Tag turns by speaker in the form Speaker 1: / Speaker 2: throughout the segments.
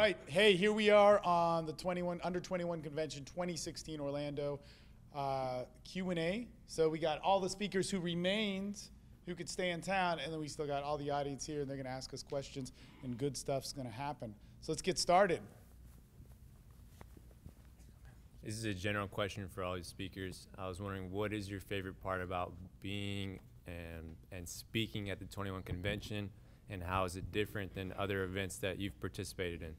Speaker 1: right. Hey, here we are on the under 21 convention 2016 Orlando Q&A. So we got all the speakers who remained, who could stay in town, and then we still got all the audience here, and they're going to ask us questions, and good stuff's going to happen. So let's get started.
Speaker 2: This is a general question for all these speakers. I was wondering, what is your favorite part about being and speaking at the 21 convention, and how is it different than other events that you've participated in?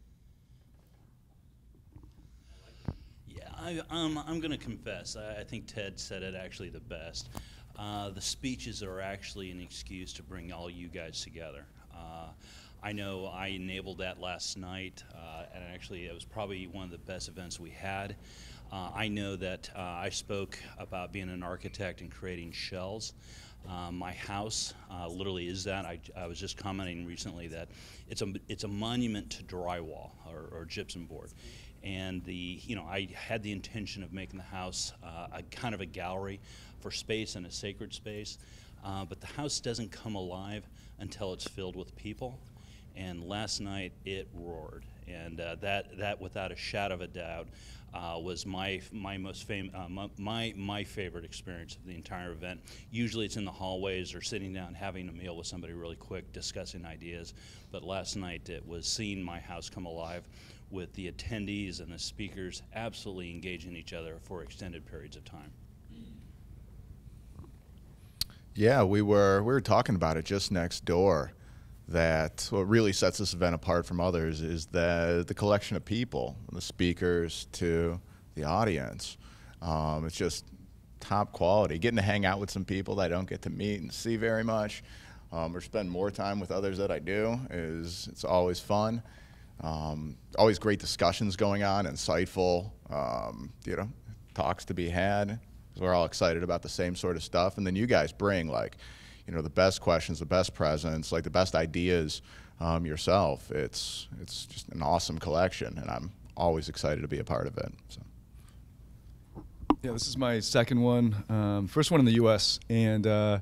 Speaker 3: Yeah, I'm going to confess. I think Ted said it actually the best. The speeches are actually an excuse to bring all you guys together. I know I enabled that last night, and actually it was probably one of the best events we had. I know that I spoke about being an architect and creating shells. My house literally is that. I was just commenting recently that it's a monument to drywall or gypsum board. And I had the intention of making the house a kind of a gallery for space and a sacred space. But the house doesn't come alive until it's filled with people. And last night it roared. And that without a shadow of a doubt was my favorite experience of the entire event. Usually it's in the hallways or sitting down having a meal with somebody really quick, discussing ideas. But last night it was seeing my house come alive with the attendees and the speakers absolutely engaging each other for extended periods of time.
Speaker 4: Yeah, we were talking about it just next door. That what really sets this event apart from others is the collection of people, the speakers to the audience. It's just top quality. Getting to hang out with some people that I don't get to meet and see very much, or spend more time with others that I do, it's always fun. Always great discussions going on, insightful, talks to be had. We're all excited about the same sort of stuff, and then you guys bring the best questions, the best presents, the best ideas yourself. It's just an awesome collection, and I'm always excited to be a part of it. So.
Speaker 5: Yeah, this is my second one, first one in the U.S., and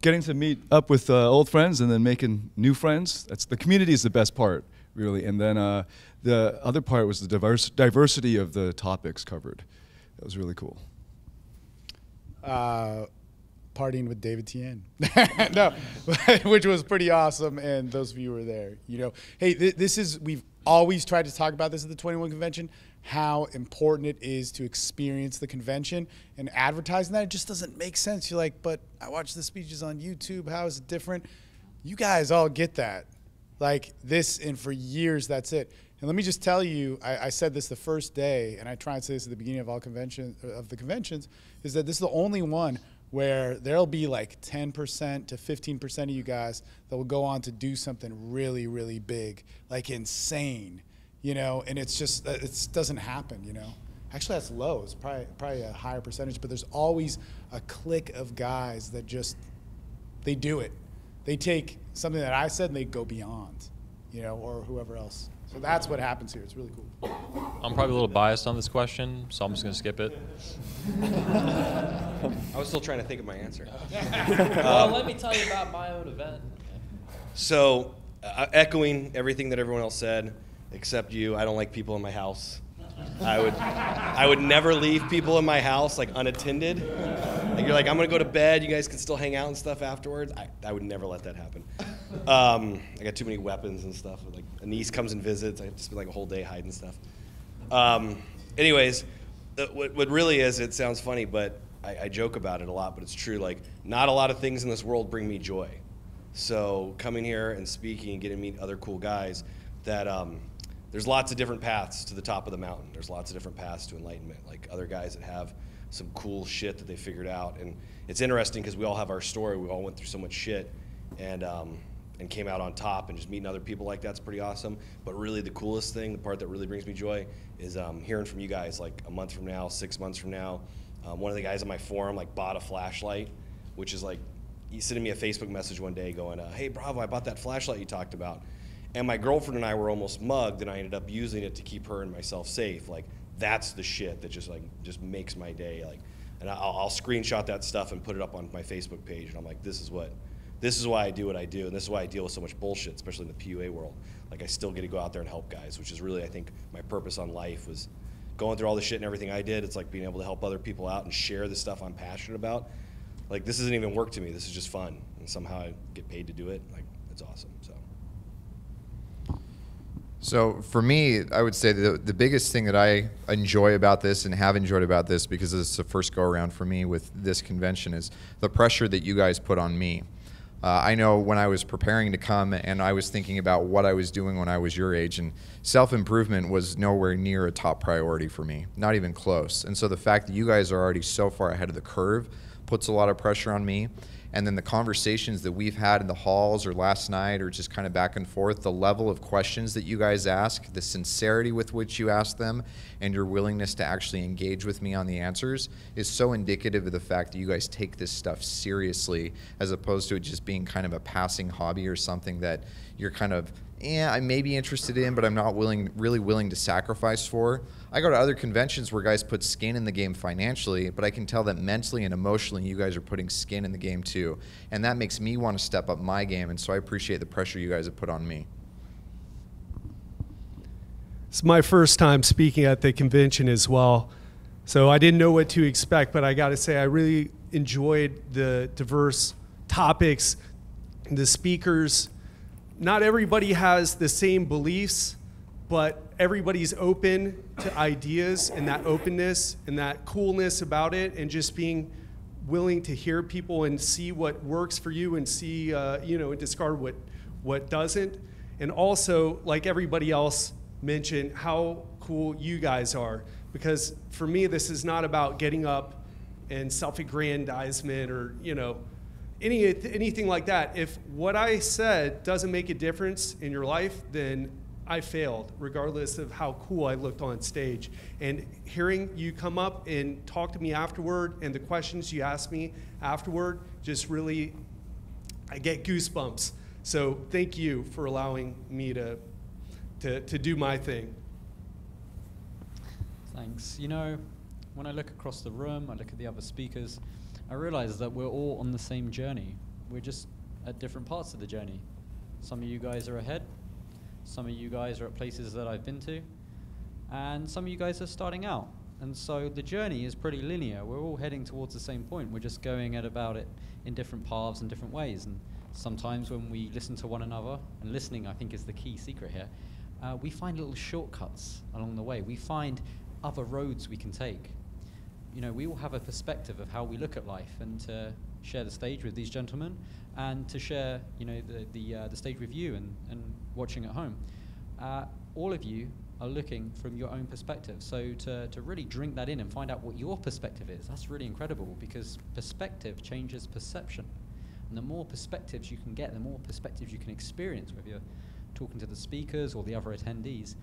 Speaker 5: getting to meet up with old friends and then making new friends. The community is the best part, really. And then the other part was the diversity of the topics covered. That was really cool.
Speaker 1: Partying with David Tian. No, which was pretty awesome, and those of you who were there, hey, we've always tried to talk about this at the 21 convention, how important it is to experience the convention, and advertising that, it just doesn't make sense. You're like, but I watch the speeches on YouTube, how is it different? You guys all get that. This, and for years, that's it. And let me just tell you, I said this the first day, and I try and say this at the beginning of the conventions, is that this is the only one where there'll be 10% to 15% of you guys that will go on to do something really, really big, insane, and it's just, it doesn't happen, Actually, that's low. It's probably a higher percentage, but there's always a clique of guys that they do it. They take something that I said and they go beyond, or whoever else. So that's what happens here. It's really cool.
Speaker 6: I'm probably a little biased on this question, so I'm just going to skip it.
Speaker 7: I was still trying to think of my answer.
Speaker 6: Well, let me tell you about my own event.
Speaker 7: So, echoing everything that everyone else said, except you, I don't like people in my house. I would never leave people in my house unattended. You're like, I'm gonna go to bed. You guys can still hang out and stuff afterwards. I would never let that happen. I got too many weapons and stuff. A niece comes and visits. I have to spend a whole day hiding stuff. Anyways, what really is, it sounds funny, but I joke about it a lot, but it's true. Not a lot of things in this world bring me joy. So coming here and speaking and getting to meet other cool guys, that there's lots of different paths to the top of the mountain. There's lots of different paths to enlightenment, other guys that have some cool shit that they figured out. And it's interesting because we all have our story. We all went through so much shit and came out on top, and just meeting other people like that's pretty awesome. But really the coolest thing, the part that really brings me joy, is hearing from you guys a month from now, 6 months from now. One of the guys on my forum bought a flashlight, which is he sent me a Facebook message one day going, hey, Bravo, I bought that flashlight you talked about. And my girlfriend and I were almost mugged, and I ended up using it to keep her and myself safe. That's the shit that just makes my day. And I'll screenshot that stuff and put it up on my Facebook page, and I'm like, this is what this is why I do what I do, and this is why I deal with so much bullshit, especially in the PUA world. Like, I still get to go out there and help guys, which is really, I think, my purpose on life was going through all the shit and everything I did. It's like being able to help other people out and share the stuff I'm passionate about. Like, this isn't even work to me. This is just fun, and somehow I get paid to do it. Like, it's awesome.
Speaker 8: So for me, I would say the biggest thing that I enjoy about this and have enjoyed about this, because it's the first go around for me with this convention, is the pressure that you guys put on me. I know when I was preparing to come and I was thinking about what I was doing when I was your age, and self-improvement was nowhere near a top priority for me, not even close. And so the fact that you guys are already so far ahead of the curve puts a lot of pressure on me. And then the conversations that we've had in the halls or last night or just kind of back and forth, the level of questions that you guys ask, the sincerity with which you ask them, and your willingness to actually engage with me on the answers is so indicative of the fact that you guys take this stuff seriously, as opposed to it just being kind of a passing hobby or something that you're kind of, I may be interested in, but I'm not really willing to sacrifice for. I go to other conventions where guys put skin in the game financially, but I can tell that mentally and emotionally you guys are putting skin in the game too. And that makes me want to step up my game, and so I appreciate the pressure you guys have put on me.
Speaker 9: It's my first time speaking at the convention as well, so I didn't know what to expect, but I got to say I really enjoyed the diverse topics, the speakers. Not everybody has the same beliefs, but everybody's open to ideas, and that openness and that coolness about it, and just being willing to hear people and see what works for you and see, and discard what doesn't. And also, like everybody else mentioned, how cool you guys are. Because for me, this is not about getting up and self-aggrandizement or, anything like that. If what I said doesn't make a difference in your life, then I failed, regardless of how cool I looked on stage. And hearing you come up and talk to me afterward, and the questions you asked me afterward, just really, I get goosebumps. So thank you for allowing me to do my thing.
Speaker 6: Thanks. When I look across the room, I look at the other speakers, I realize that we're all on the same journey. We're just at different parts of the journey. Some of you guys are ahead. Some of you guys are at places that I've been to. And some of you guys are starting out. And so the journey is pretty linear. We're all heading towards the same point. We're just going about it in different paths and different ways. And sometimes when we listen to one another, and listening I think is the key secret here, we find little shortcuts along the way. We find other roads we can take. We all have a perspective of how we look at life, and to share the stage with these gentlemen, and to share, the stage with you and watching at home. All of you are looking from your own perspective. So to really drink that in and find out what your perspective is, that's really incredible, because perspective changes perception. And the more perspectives you can get, the more perspectives you can experience, whether you're talking to the speakers or the other attendees.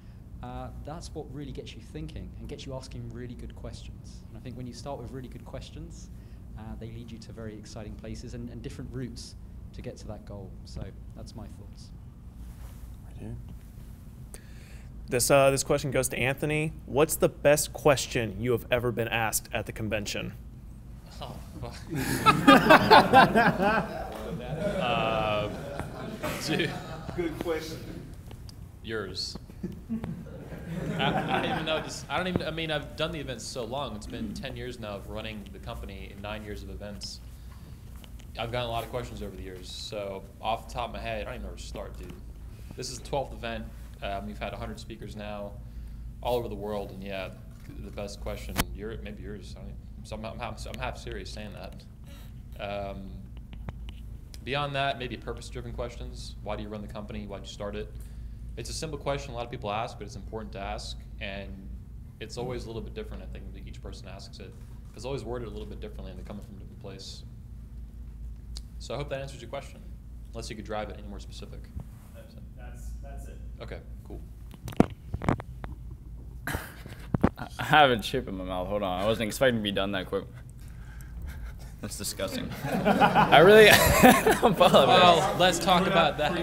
Speaker 6: That's what really gets you thinking and gets you asking really good questions. And I think when you start with really good questions, they lead you to very exciting places and different routes to get to that goal. So that's my thoughts.
Speaker 10: This question goes to Anthony. What's the best question you have ever been asked at the convention?
Speaker 6: Oh,
Speaker 11: good question.
Speaker 6: Yours. I don't even know. I've done the events so long. It's been 10 years now of running the company and 9 years of events. I've gotten a lot of questions over the years. So off the top of my head, I don't even know where to start, dude. This is the 12th event. We've had 100 speakers now all over the world. And yeah, the best question, maybe yours. I'm half serious saying that. Beyond that, maybe purpose-driven questions. Why do you run the company? Why did you start it? It's a simple question a lot of people ask, but it's important to ask, and it's always a little bit different, I think, when each person asks it. It's always worded a little bit differently, and they're coming from a different place. So I hope that answers your question, unless you could drive it any more specific.
Speaker 10: That's it.
Speaker 6: Okay, cool.
Speaker 11: I have a chip in my mouth. Hold on. I wasn't expecting to be done that quick. That's disgusting. I really...
Speaker 6: Well, let's talk about that.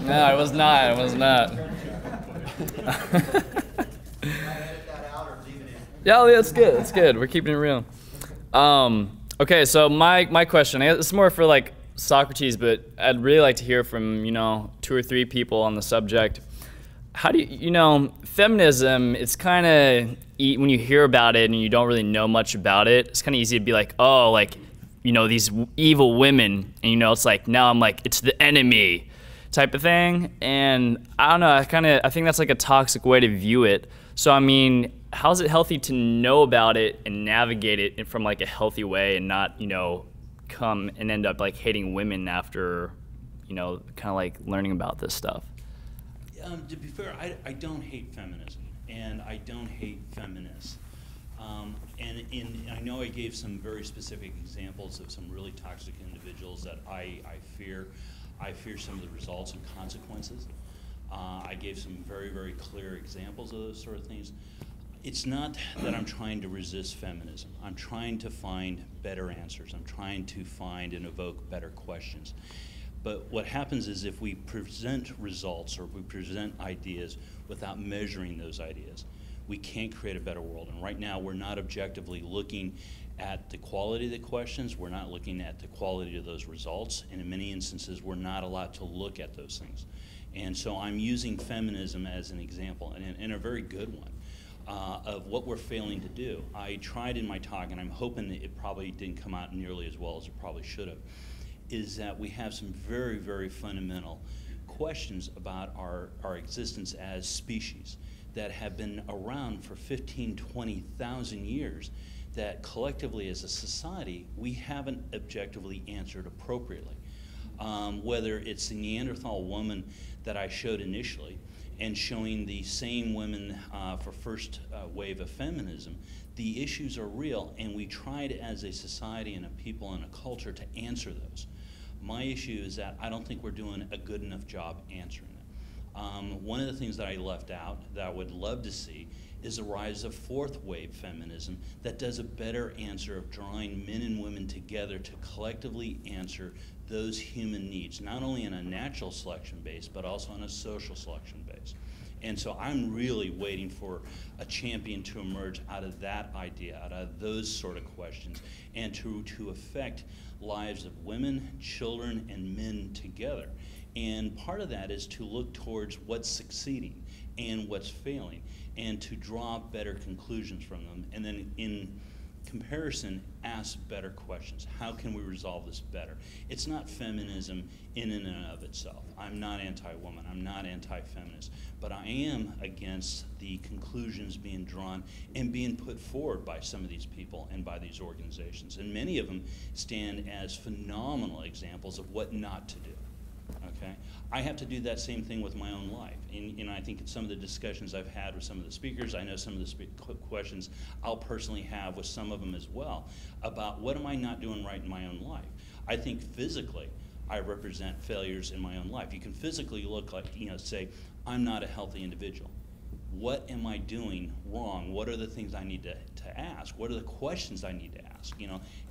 Speaker 11: No, I was not. I was not. Yeah, that's good. That's good. We're keeping it real. Okay, so my question, it's more for like Socrates, but I'd really like to hear from, 2 or 3 people on the subject. How do you, feminism, it's kind of, when you hear about it and you don't really know much about it, it's kind of easy to be like, oh, like, these evil women, and, it's like, now I'm like, it's the enemy type of thing. And I don't know, I think that's like a toxic way to view it. So, I mean, how's it healthy to know about it and navigate it from like a healthy way and not, come and end up like hating women after, kind of like learning about this stuff?
Speaker 3: To be fair, I don't hate feminism, and I don't hate feminists. And I know I gave some very specific examples of some really toxic individuals that I fear. I fear some of the results and consequences. I gave some very, very clear examples of those sort of things. It's not that I'm trying to resist feminism. I'm trying to find better answers. I'm trying to find and evoke better questions. But what happens is if we present results or we present ideas without measuring those ideas, we can't create a better world. And right now, we're not objectively looking at the quality of the questions. We're not looking at the quality of those results. And in many instances, we're not allowed to look at those things. And so I'm using feminism as an example, and a very good one, of what we're failing to do. I tried in my talk, and I'm hoping that it probably didn't come out nearly as well as it probably should have, is that we have some very, very fundamental questions about our existence as species that have been around for 15, 20,000 years that collectively as a society, we haven't objectively answered appropriately. Whether it's the Neanderthal woman that I showed initially and showing the same women for first wave of feminism, the issues are real, and we tried as a society and a people and a culture to answer those. My issue is that I don't think we're doing a good enough job answering it. One of the things that I left out that I would love to see is the rise of fourth wave feminism that does a better answer of drawing men and women together to collectively answer those human needs, not only in a natural selection base, but also on a social selection base. And so I'm really waiting for a champion to emerge out of that idea, out of those sort of questions, and to affect lives of women, children, and men together. And part of that is to look towards what's succeeding and what's failing, and to draw better conclusions from them, and then in comparison, ask better questions. How can we resolve this better? It's not feminism in and of itself. I'm not anti-woman, I'm not anti-feminist, but I am against the conclusions being drawn and being put forward by some of these people and by these organizations. And many of them stand as phenomenal examples of what not to do. Okay, I have to do that same thing with my own life, and I think in some of the discussions I've had with some of the speakers, I know some of the questions I'll personally have with some of them as well about what am I not doing right in my own life. I think physically I represent failures in my own life. You can physically look like, say, I'm not a healthy individual. What am I doing wrong? What are the things I need to ask? What are the questions I need to ask?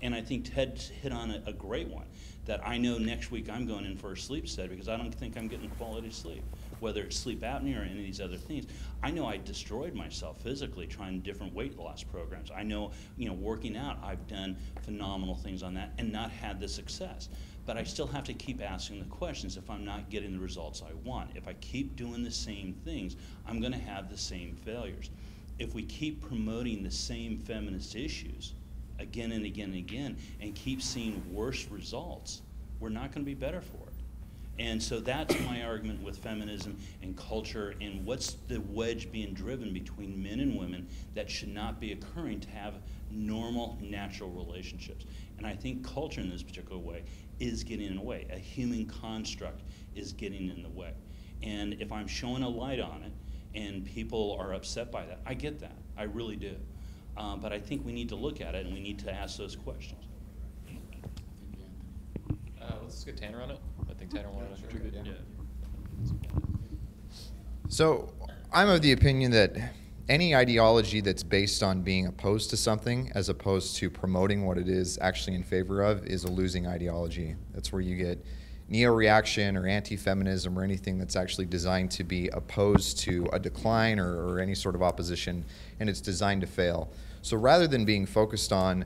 Speaker 3: And I think Ted hit on a great one, that I know next week I'm going in for a sleep study because I don't think I'm getting quality sleep, whether it's sleep apnea or any of these other things. I know I destroyed myself physically trying different weight loss programs. I know, working out, I've done phenomenal things on that and not had the success. But I still have to keep asking the questions if I'm not getting the results I want. If I keep doing the same things, I'm going to have the same failures. If we keep promoting the same feminist issues again and again and again and keep seeing worse results, we're not going to be better for it. And so that's my argument with feminism and culture, and what's the wedge being driven between men and women that should not be occurring to have normal, natural relationships. And I think culture in this particular way is getting in the way. A human construct is getting in the way. And if I'm showing a light on it and people are upset by that, I get that. I really do. But I think we need to look at it and we need to ask those questions.
Speaker 12: Let's get Tanner on it. I think Tanner wanted to contribute. Yeah.
Speaker 8: So I'm of the opinion that any ideology that's based on being opposed to something as opposed to promoting what it is actually in favor of is a losing ideology. That's where you get neo-reaction or anti-feminism or anything that's actually designed to be opposed to a decline or any sort of opposition, and it's designed to fail. So rather than being focused on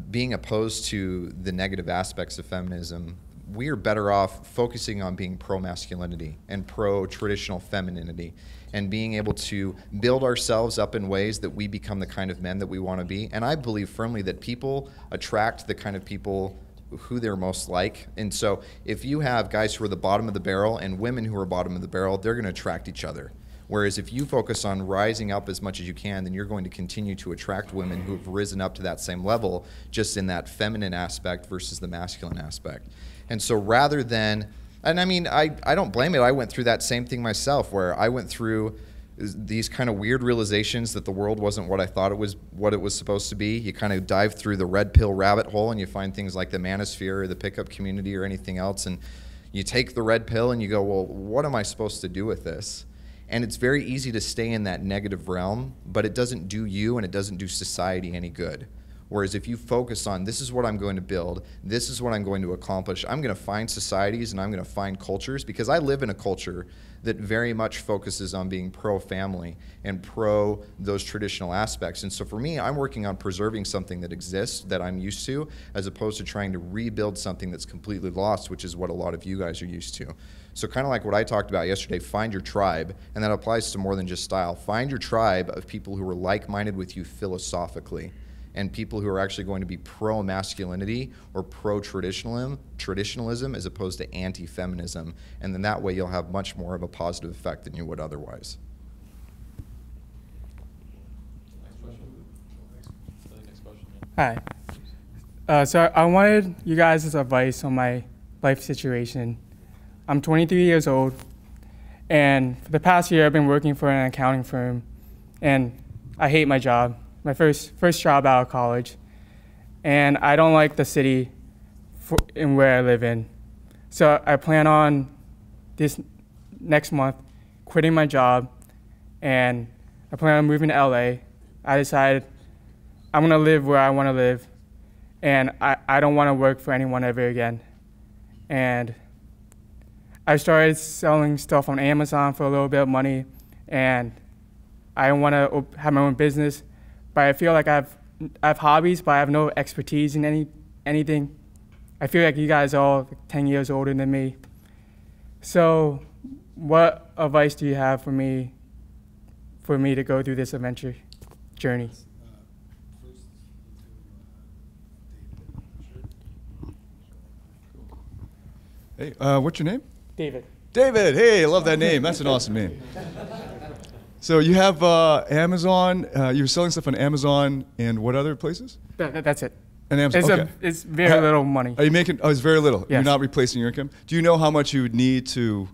Speaker 8: being opposed to the negative aspects of feminism, we are better off focusing on being pro-masculinity and pro-traditional femininity and being able to build ourselves up in ways that we become the kind of men that we want to be. And I believe firmly that people attract the kind of people who they're most like. And so if you have guys who are the bottom of the barrel and women who are bottom of the barrel, they're going to attract each other. Whereas if you focus on rising up as much as you can, then you're going to continue to attract women who have risen up to that same level, just in that feminine aspect versus the masculine aspect. And so rather than, and I mean, I don't blame it. I went through that same thing myself, where I went through these kind of weird realizations that the world wasn't what I thought it was, what it was supposed to be. You kind of dive through the red pill rabbit hole and you find things like the manosphere or the pickup community or anything else. And you take the red pill and you go, well, what am I supposed to do with this? And it's very easy to stay in that negative realm, but it doesn't do you and it doesn't do society any good. Whereas if you focus on, this is what I'm going to build, this is what I'm going to accomplish, I'm going to find societies and I'm going to find cultures, because I live in a culture that very much focuses on being pro-family and pro those traditional aspects. And so for me, I'm working on preserving something that exists, that I'm used to, as opposed to trying to rebuild something that's completely lost, which is what a lot of you guys are used to. So kind of like what I talked about yesterday, find your tribe, and that applies to more than just style. Find your tribe of people who are like-minded with you philosophically, and people who are actually going to be pro-masculinity or pro-traditionalism as opposed to anti-feminism. And then that way you'll have much more of a positive effect than you would otherwise.
Speaker 13: Hi. So I wanted you guys' advice on my life situation. I'm 23 years old, and for the past year I've been working for an accounting firm, and I hate my job. My first job out of college, and I don't like the city in where I live in. So I plan on this next month quitting my job, and I plan on moving to LA. I decided I'm gonna live where I wanna live, and I don't wanna work for anyone ever again. And I started selling stuff on Amazon for a little bit of money, and I wanna have my own business. But I feel like I have hobbies, but I have no expertise in anything. I feel like you guys are all 10 years older than me. So what advice do you have for me to go through this adventure journey?
Speaker 5: Hey, what's your name?
Speaker 13: David.
Speaker 5: David, hey, I love that name. That's an awesome name. So you have Amazon, you're selling stuff on Amazon and what other places?
Speaker 13: That's it.
Speaker 5: And Amazon, okay.
Speaker 13: It's very little money.
Speaker 5: Are you making, it's very little.
Speaker 13: Yes.
Speaker 5: You're not replacing your income. Do you know how much you would need to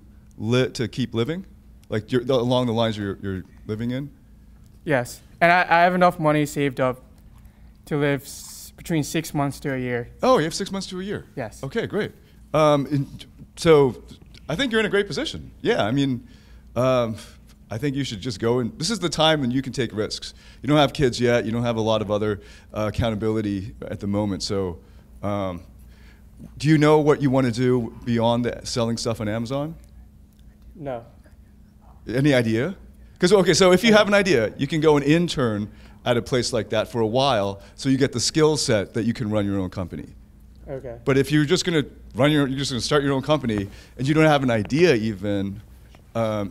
Speaker 5: keep living? Like along the lines you're living in?
Speaker 13: Yes, and I have enough money saved up to live between 6 months to a year.
Speaker 5: Oh, you have 6 months to a year?
Speaker 13: Yes.
Speaker 5: Okay, great. So I think you're in a great position. Yeah, I mean, I think you should just go, and this is the time when you can take risks. You don't have kids yet. You don't have a lot of other accountability at the moment. So do you know what you want to do beyond selling stuff on Amazon?
Speaker 13: No.
Speaker 5: Any idea? Because, okay, so if you have an idea, you can go and intern at a place like that for a while so you get the skill set that you can run your own company.
Speaker 13: Okay.
Speaker 5: But if you're just going to you're just going to start your own company and you don't have an idea even,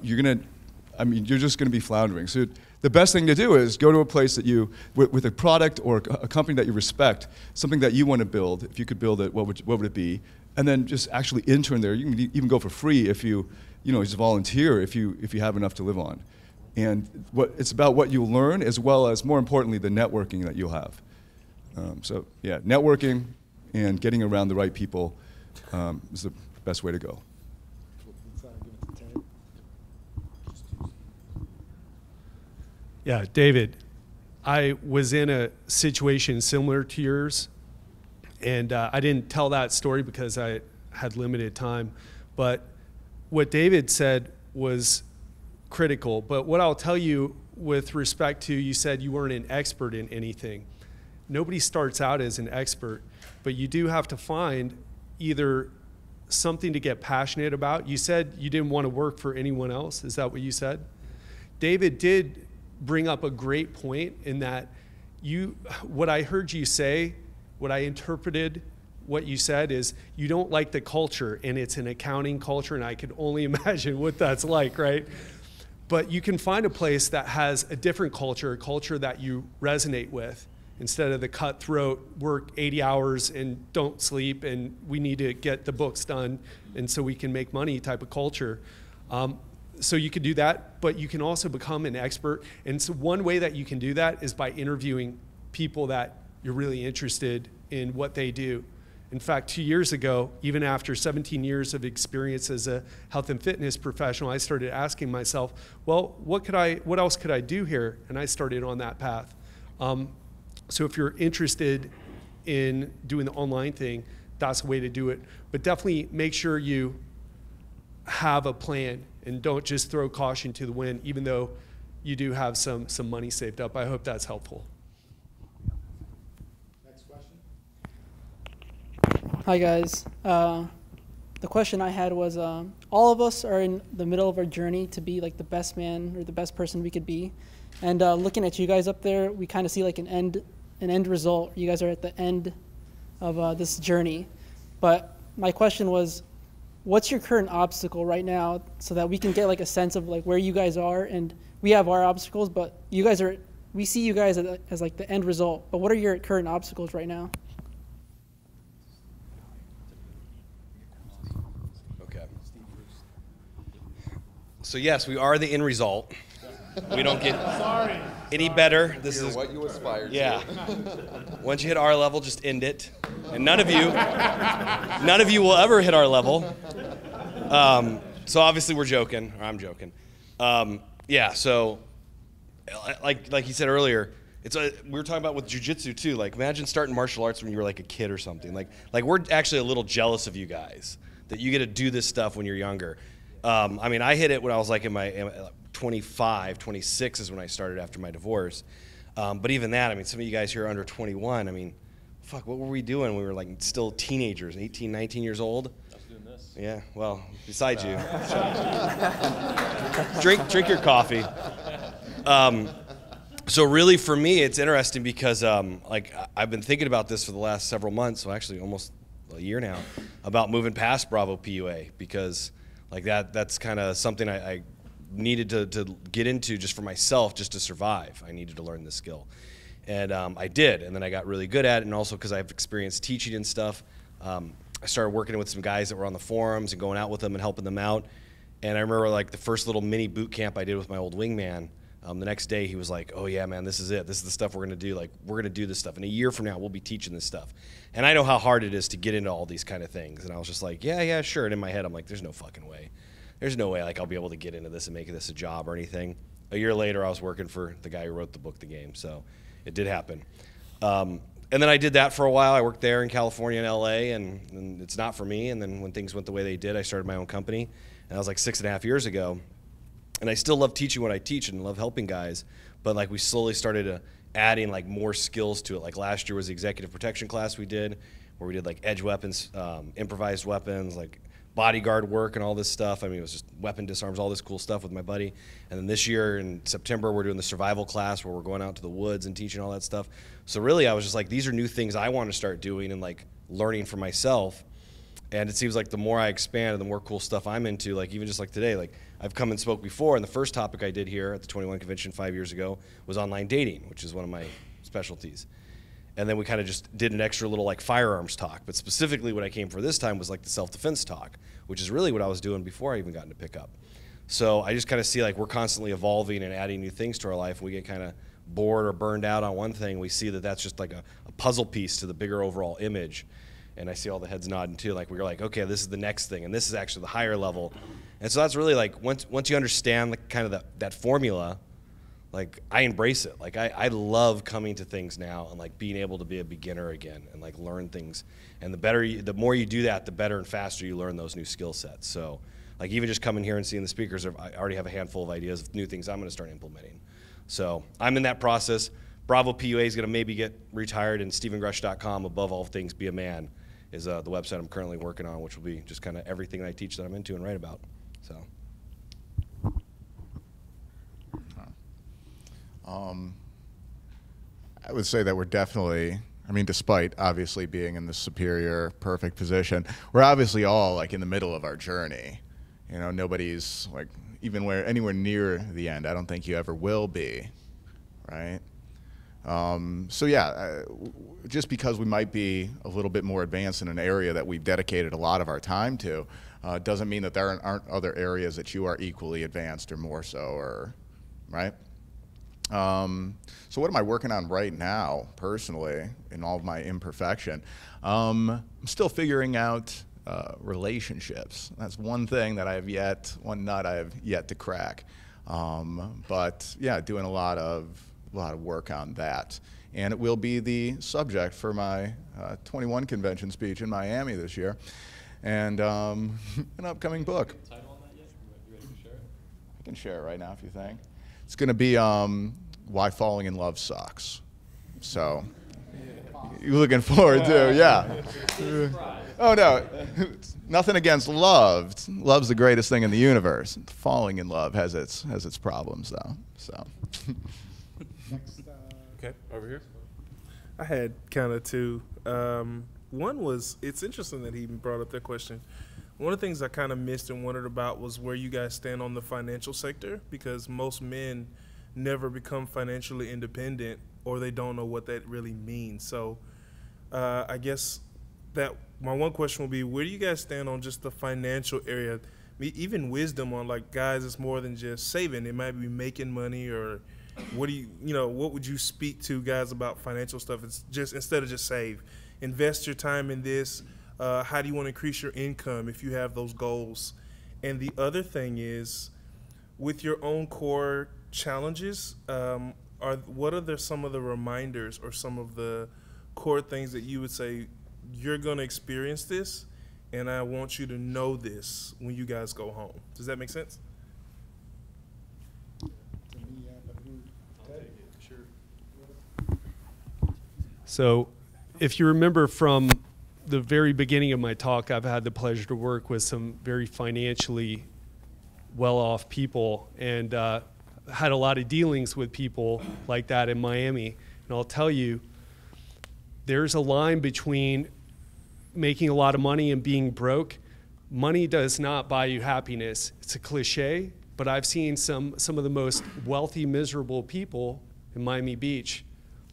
Speaker 5: you're just going to be floundering. So the best thing to do is go to a place that with a product or a company that you respect, something that you want to build. If you could build it, what would it be? And then just actually intern there. You can even go for free if just volunteer if you have enough to live on. And it's about what you'll learn as well as, more importantly, the networking that you'll have. So yeah, networking and getting around the right people is the best way to go.
Speaker 9: Yeah, David, I was in a situation similar to yours, and I didn't tell that story because I had limited time, but what David said was critical. But what I'll tell you with respect to, you said you weren't an expert in anything. Nobody starts out as an expert, but you do have to find either something to get passionate about. You said you didn't want to work for anyone else. Is that what you said? David did bring up a great point in that what I heard you say, what I interpreted what you said is you don't like the culture, and it's an accounting culture, and I can only imagine what that's like, right? But you can find a place that has a different culture, a culture that you resonate with, instead of the cutthroat, work 80 hours and don't sleep, and we need to get the books done, and so we can make money type of culture. So you can do that, but you can also become an expert. And so one way that you can do that is by interviewing people that you're really interested in what they do. In fact, 2 years ago, even after 17 years of experience as a health and fitness professional, I started asking myself, well, what else could I do here? And I started on that path. So if you're interested in doing the online thing, that's a way to do it. But definitely make sure you have a plan and don't just throw caution to the wind, even though you do have some money saved up. I hope that's helpful.
Speaker 1: Next question.
Speaker 14: Hi guys. The question I had was, all of us are in the middle of our journey to be like the best man or the best person we could be. And looking at you guys up there, we kind of see like an end result. You guys are at the end of this journey. But my question was, what's your current obstacle right now, so that we can get like a sense of like where you guys are? And we have our obstacles, but we see you guys as like the end result. But what are your current obstacles right now?
Speaker 7: Okay. So yes, we are the end result. We don't get any better. This is
Speaker 8: what you aspire to.
Speaker 7: Yeah. Once you hit our level, just end it. And none of you will ever hit our level. So obviously we're joking, or I'm joking. Yeah. So, like you said earlier, we were talking about with jiu-jitsu too. Like, imagine starting martial arts when you were like a kid or something. Like we're actually a little jealous of you guys that you get to do this stuff when you're younger. I mean, I hit it when I was like in my 25, 26 is when I started after my divorce. But even that, I mean, some of you guys here are under 21. I mean, fuck, what were we doing? We were like still teenagers, 18, 19 years old.
Speaker 12: I was doing this.
Speaker 7: Yeah, well, besides you. drink your coffee. So really for me, it's interesting because like I've been thinking about this for the last several months, so actually almost a year now, about moving past Bravo PUA, because like that's kind of something I needed to get into just for myself, just to survive. I needed to learn this skill. And I did, and then I got really good at it, and also because I've experienced teaching and stuff, I started working with some guys that were on the forums and going out with them and helping them out. And I remember like the first little mini boot camp I did with my old wingman, the next day he was like, oh yeah, man, this is it. This is the stuff we're gonna do. Like, we're gonna do this stuff. And a year from now, we'll be teaching this stuff. And I know how hard it is to get into all these kind of things. And I was just like, yeah, sure. And in my head, I'm like, there's no fucking way. There's no way like I'll be able to get into this and make this a job or anything. A year later, I was working for the guy who wrote the book, The Game. So it did happen. And then I did that for a while. I worked there in California and LA, and it's not for me. And then when things went the way they did, I started my own company. And that was like 6.5 years ago. And I still love teaching what I teach and love helping guys. But like we slowly started adding like more skills to it. Like last year was the executive protection class we did, where we did like edge weapons, improvised weapons, like bodyguard work and all this stuff. I mean, it was just weapon disarms, all this cool stuff with my buddy. And then this year in September, we're doing the survival class where we're going out to the woods and teaching all that stuff. So really, I was just like, these are new things I want to start doing and like learning for myself. And it seems like the more I expand and the more cool stuff I'm into, like even just like today, like I've come and spoke before, and the first topic I did here at the 21 convention 5 years ago was online dating, which is one of my specialties. And then we kind of just did an extra little like firearms talk. But specifically what I came for this time was like the self-defense talk, which is really what I was doing before I even got into pickup. So I just kind of see like we're constantly evolving and adding new things to our life. We get kind of bored or burned out on one thing. We see that that's just like a puzzle piece to the bigger overall image. And I see all the heads nodding too. Like we're like, okay, this is the next thing, and this is actually the higher level. And so that's really like once you understand the kind of that formula, like I embrace it. Like I love coming to things now and like being able to be a beginner again and like learn things. And the more you do that, the better and faster you learn those new skill sets. So like even just coming here and seeing the speakers, I already have a handful of ideas of new things I'm going to start implementing. So I'm in that process. Bravo PUA is going to maybe get retired, and StephenGrush.com, above all things, be a man, is the website I'm currently working on, which will be just kind of everything that I teach that I'm into and write about. So.
Speaker 4: I would say that we're definitely I mean, despite obviously being in the superior, perfect position, we're obviously all like in the middle of our journey. You know, nobody's like anywhere near the end. I don't think you ever will be, right? So yeah, just because we might be a little bit more advanced in an area that we've dedicated a lot of our time to, doesn't mean that there aren't other areas that you are equally advanced or more so, or right? So what am I working on right now, personally, in all of my imperfection? I'm still figuring out relationships. That's one thing that one nut I have yet to crack. But yeah, doing a lot of work on that. And it will be the subject for my 21 convention speech in Miami this year. And an upcoming book.
Speaker 12: Title on that yet? You ready to share it?
Speaker 4: I can share it right now if you think. It's going to be Why Falling in Love Sucks. So, you're looking forward to, yeah. Oh, no. Nothing against love. Love's the greatest thing in the universe. Falling in love has its problems, though. So.
Speaker 15: Okay, over here. I had kind of two. One was, it's interesting that he even brought up that question. One of the things I kind of missed and wondered about was where you guys stand on the financial sector, because most men never become financially independent, or they don't know what that really means. So I guess that my one question will be, where do you guys stand on just the financial area? Even wisdom on, like, guys, it's more than just saving. It might be making money, or what do what would you speak to guys about financial stuff? It's just, instead of just save, invest your time in this. How do you want to increase your income if you have those goals? And the other thing is, with your own core challenges, what are some of the reminders or some of the core things that you would say, you're going to experience this, and I want you to know this when you guys go home? Does that make sense?
Speaker 9: So if you remember from the very beginning of my talk, I've had the pleasure to work with some very financially well-off people, and had a lot of dealings with people like that in Miami. And I'll tell you, there's a line between making a lot of money and being broke. Money does not buy you happiness. It's a cliche, but I've seen some of the most wealthy, miserable people in Miami Beach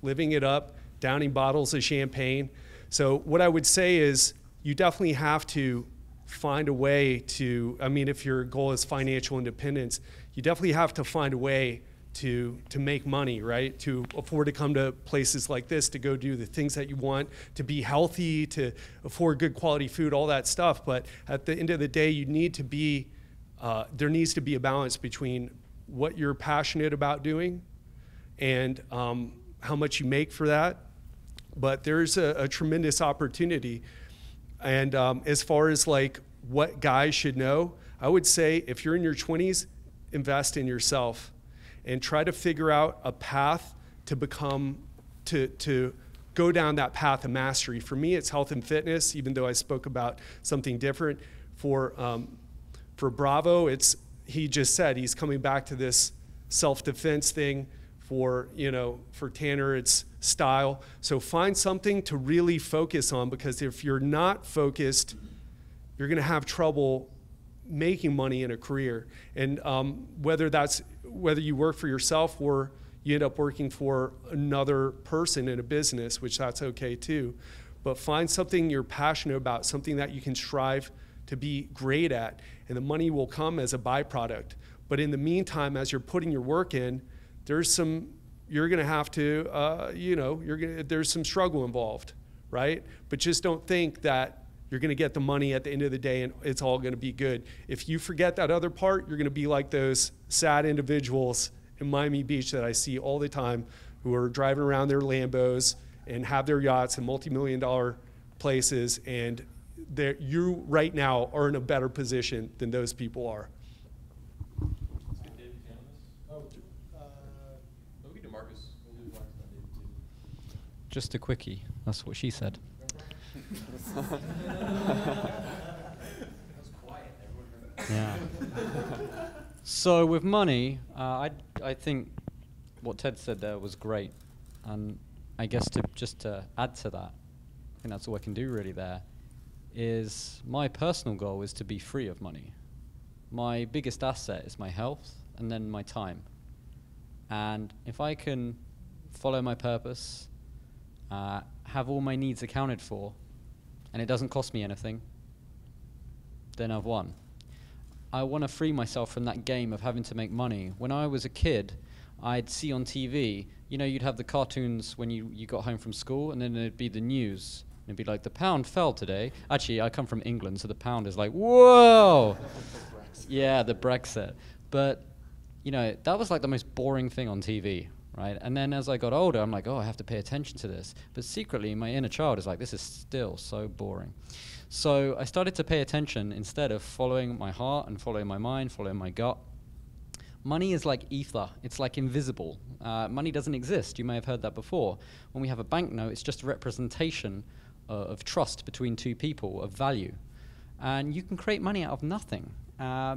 Speaker 9: living it up, downing bottles of champagne. So what I would say is, you definitely have to find a way to, I mean, if your goal is financial independence, you definitely have to find a way to make money, right? To afford to come to places like this, to go do the things that you want, to be healthy, to afford good quality food, all that stuff. But at the end of the day, you need to be, there needs to be a balance between what you're passionate about doing and how much you make for that. But there's a tremendous opportunity. And as far as like what guys should know, I would say if you're in your 20s, invest in yourself and try to figure out a path to become, to go down that path of mastery. For me, it's health and fitness, even though I spoke about something different. For Bravo, he just said he's coming back to this self-defense thing. For Tanner, it's style. So find something to really focus on, because if you're not focused, you're going to have trouble making money in a career. And whether you work for yourself or you end up working for another person in a business, which that's okay too. But find something you're passionate about, something that you can strive to be great at, and the money will come as a byproduct. But in the meantime, as you're putting your work in, you're going to have to, there's some struggle involved, right? But just don't think that you're going to get the money at the end of the day and it's all going to be good. If you forget that other part, you're going to be like those sad individuals in Miami Beach that I see all the time, who are driving around their Lambos and have their yachts in multi-million-dollar places, and you right now are in a better position than those people are.
Speaker 6: Just a quickie. That's what she said. Yeah. So with money, I think what Ted said there was great, and I guess to add to that, I think that's all I can do really there, is my personal goal is to be free of money. My biggest asset is my health and then my time. And if I can follow my purpose, have all my needs accounted for, and it doesn't cost me anything, then I've won. I want to free myself from that game of having to make money. When I was a kid, I'd see on TV, you know, you'd have the cartoons when you got home from school, and then there'd be the news. It'd be like, the pound fell today. Actually, I come from England, so the pound is like, whoa! Yeah, the Brexit. But, you know, that was like the most boring thing on TV, right? And then as I got older, I'm like, oh, I have to pay attention to this. But secretly, my inner child is like, this is still so boring. So I started to pay attention instead of following my heart and following my mind, following my gut. Money is like ether. It's like invisible. Money doesn't exist. You may have heard that before. When we have a banknote, it's just a representation of trust between two people, of value. And you can create money out of nothing.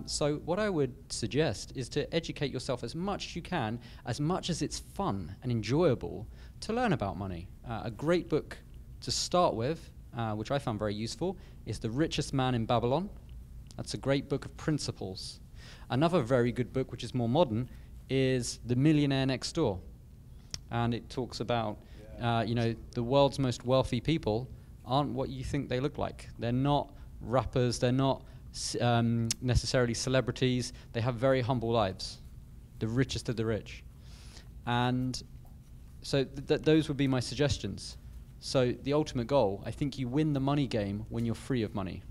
Speaker 6: So what I would suggest is to educate yourself as much as you can, as much as it's fun and enjoyable, to learn about money. A great book to start with, which I found very useful, is The Richest Man in Babylon. That's a great book of principles. Another very good book, which is more modern, is The Millionaire Next Door. And it talks about, you know, the world's most wealthy people aren't what you think they look like. They're not rappers, they're not necessarily celebrities, they have very humble lives. The richest of the rich. And so those would be my suggestions. So the ultimate goal, I think you win the money game when you're free of money.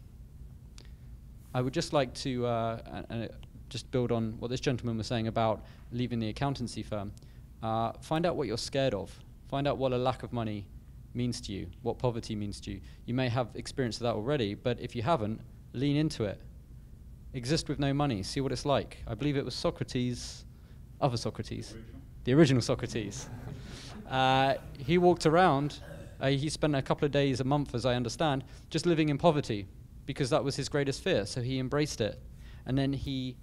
Speaker 6: I would just like to just build on what this gentleman was saying about leaving the accountancy firm. Find out what you're scared of. Find out what a lack of money means to you, what poverty means to you. You may have experience of that already, but if you haven't, lean into it. Exist with no money, see what it's like. I believe it was Socrates, other Socrates, the original Socrates. He walked around, he spent a couple of days, a month, as I understand, just living in poverty, because that was his greatest fear, so he embraced it. And then he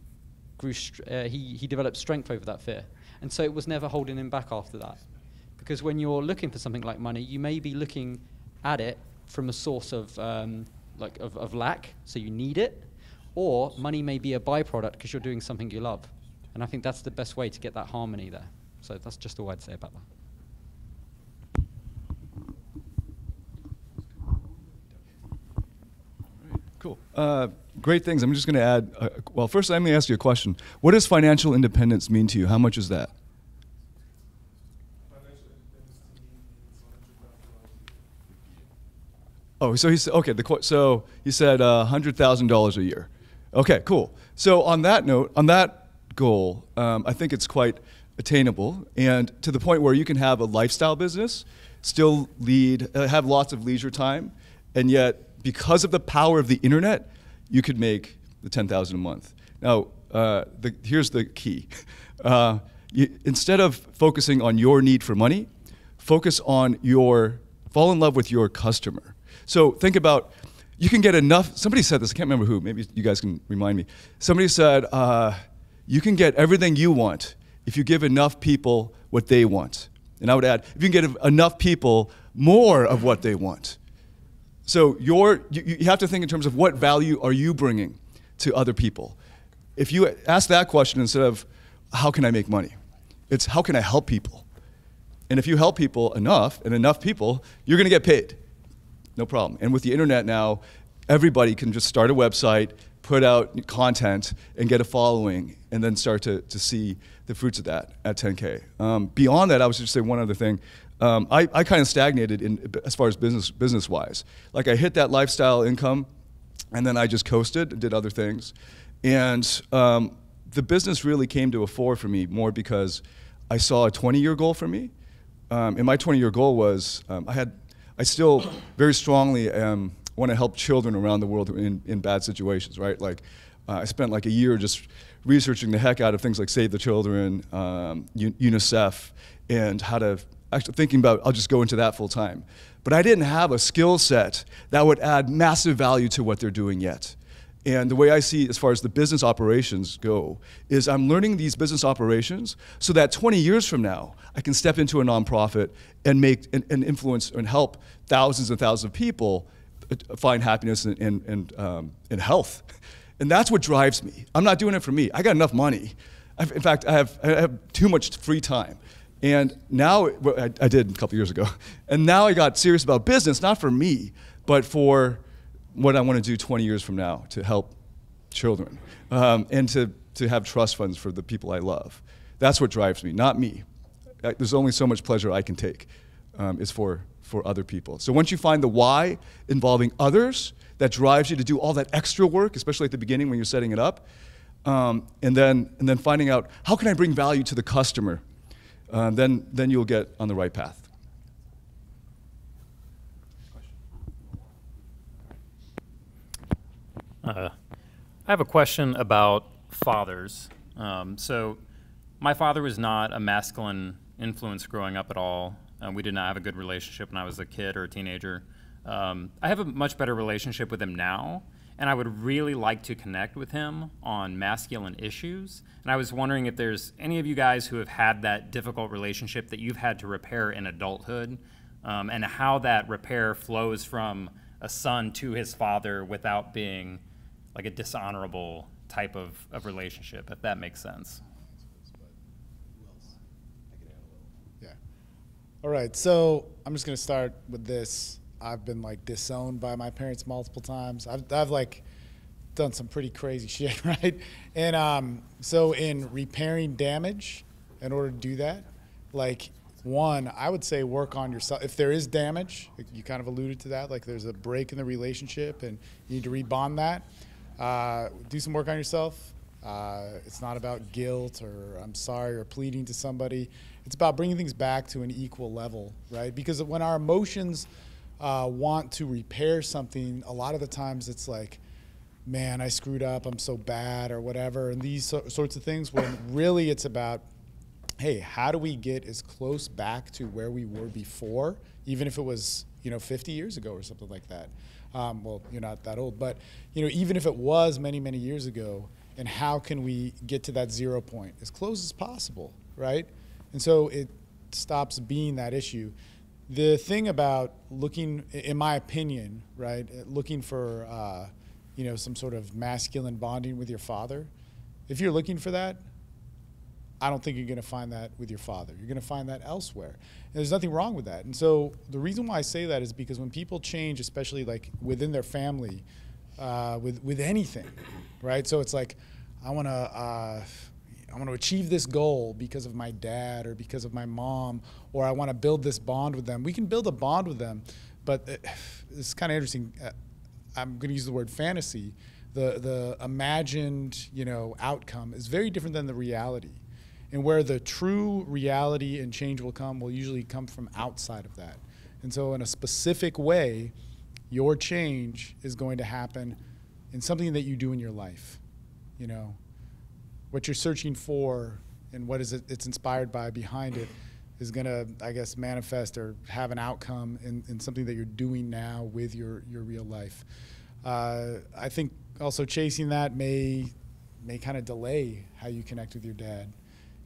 Speaker 6: grew, he developed strength over that fear. And so it was never holding him back after that. Because when you're looking for something like money, you may be looking at it from a source of, of lack, so you need it, or money may be a byproduct because you're doing something you love. And I think that's the best way to get that harmony there. So that's just all I'd say about that.
Speaker 5: Cool. Great things. I'm just going to add, well, first let me ask you a question. What does financial independence mean to you? How much is that? Oh, so he said, okay, so he said $100,000 a year. Okay, cool. So on that note, on that goal, I think it's quite attainable, and to the point where you can have a lifestyle business, still have lots of leisure time, and yet because of the power of the internet, you could make the $10,000 a month. Now, here's the key. Instead of focusing on your need for money, focus on fall in love with your customer. So think about, you can get enough, somebody said this, I can't remember who, maybe you guys can remind me. Somebody said, you can get everything you want if you give enough people what they want. And I would add, if you can get enough people more of what they want. So you have to think in terms of what value are you bringing to other people. If you ask that question instead of, how can I make money? It's, how can I help people? And if you help people enough, and enough people, you're going to get paid. No problem. And with the internet now, everybody can just start a website, put out content, and get a following, and then start to see the fruits of that at 10K. Beyond that, I was just saying one other thing. I kind of stagnated as far as business-wise. Like I hit that lifestyle income, and then I just coasted and did other things. And the business really came to a fore for me more because I saw a 20-year goal for me. And my 20-year goal was, I still very strongly want to help children around the world in bad situations, right? Like, I spent like a year just researching the heck out of things like Save the Children, UNICEF, and how to, actually thinking about, I'll just go into that full time. But I didn't have a skill set that would add massive value to what they're doing yet. And the way I see as far as the business operations go is I'm learning these business operations so that 20 years from now, I can step into a nonprofit and make and influence and help thousands and thousands of people find happiness and health. And that's what drives me. I'm not doing it for me. I got enough money. In fact, I have too much free time. And now, I did a couple years ago, and now I got serious about business, not for me, but for what I want to do 20 years from now to help children and to have trust funds for the people I love. That's what drives me, not me. There's only so much pleasure I can take is for other people. So once you find the why involving others that drives you to do all that extra work, especially at the beginning when you're setting it up, and then finding out how can I bring value to the customer, then you'll get on the right path.
Speaker 16: I have a question about fathers. So my father was not a masculine influence growing up at all. We did not have a good relationship when I was a kid or a teenager. I have a much better relationship with him now, and I would really like to connect with him on masculine issues. And I was wondering if there's any of you guys who have had that difficult relationship that you've had to repair in adulthood, and how that repair flows from a son to his father without being like a dishonorable type of relationship, if that makes sense.
Speaker 1: Yeah. All right, so I'm just gonna start with this. I've been like disowned by my parents multiple times. I've like done some pretty crazy shit, right? And so in repairing damage, in order to do that, like one, I would say work on yourself. If there is damage, you kind of alluded to that, like there's a break in the relationship and you need to rebond that. Do some work on yourself. It's not about guilt or I'm sorry or pleading to somebody. It's about bringing things back to an equal level, right? Because when our emotions want to repair something, a lot of the times it's like, man, I screwed up, I'm so bad or whatever, and these sorts of things, when really it's about, hey, how do we get as close back to where we were before, even if it was 50 years ago or something like that. Well, you're not that old, but even if it was many, many years ago, and how can we get to that 0 point as close as possible, right? And so it stops being that issue. The thing about looking, in my opinion, right, looking for some sort of masculine bonding with your father, if you're looking for that, I don't think you're going to find that with your father. You're going to find that elsewhere. And there's nothing wrong with that. And so the reason why I say that is because when people change, especially like within their family, with anything, right? So it's like, I want to achieve this goal because of my dad or because of my mom, or I want to build this bond with them. We can build a bond with them, but it's kind of interesting. I'm going to use the word fantasy. The imagined, outcome is very different than the reality. And where the true reality and change will usually come from outside of that. And so in a specific way, your change is going to happen in something that you do in your life. What you're searching for and what is it's inspired by behind it is going to, I guess, manifest or have an outcome in something that you're doing now with your real life. I think also chasing that may kind of delay how you connect with your dad.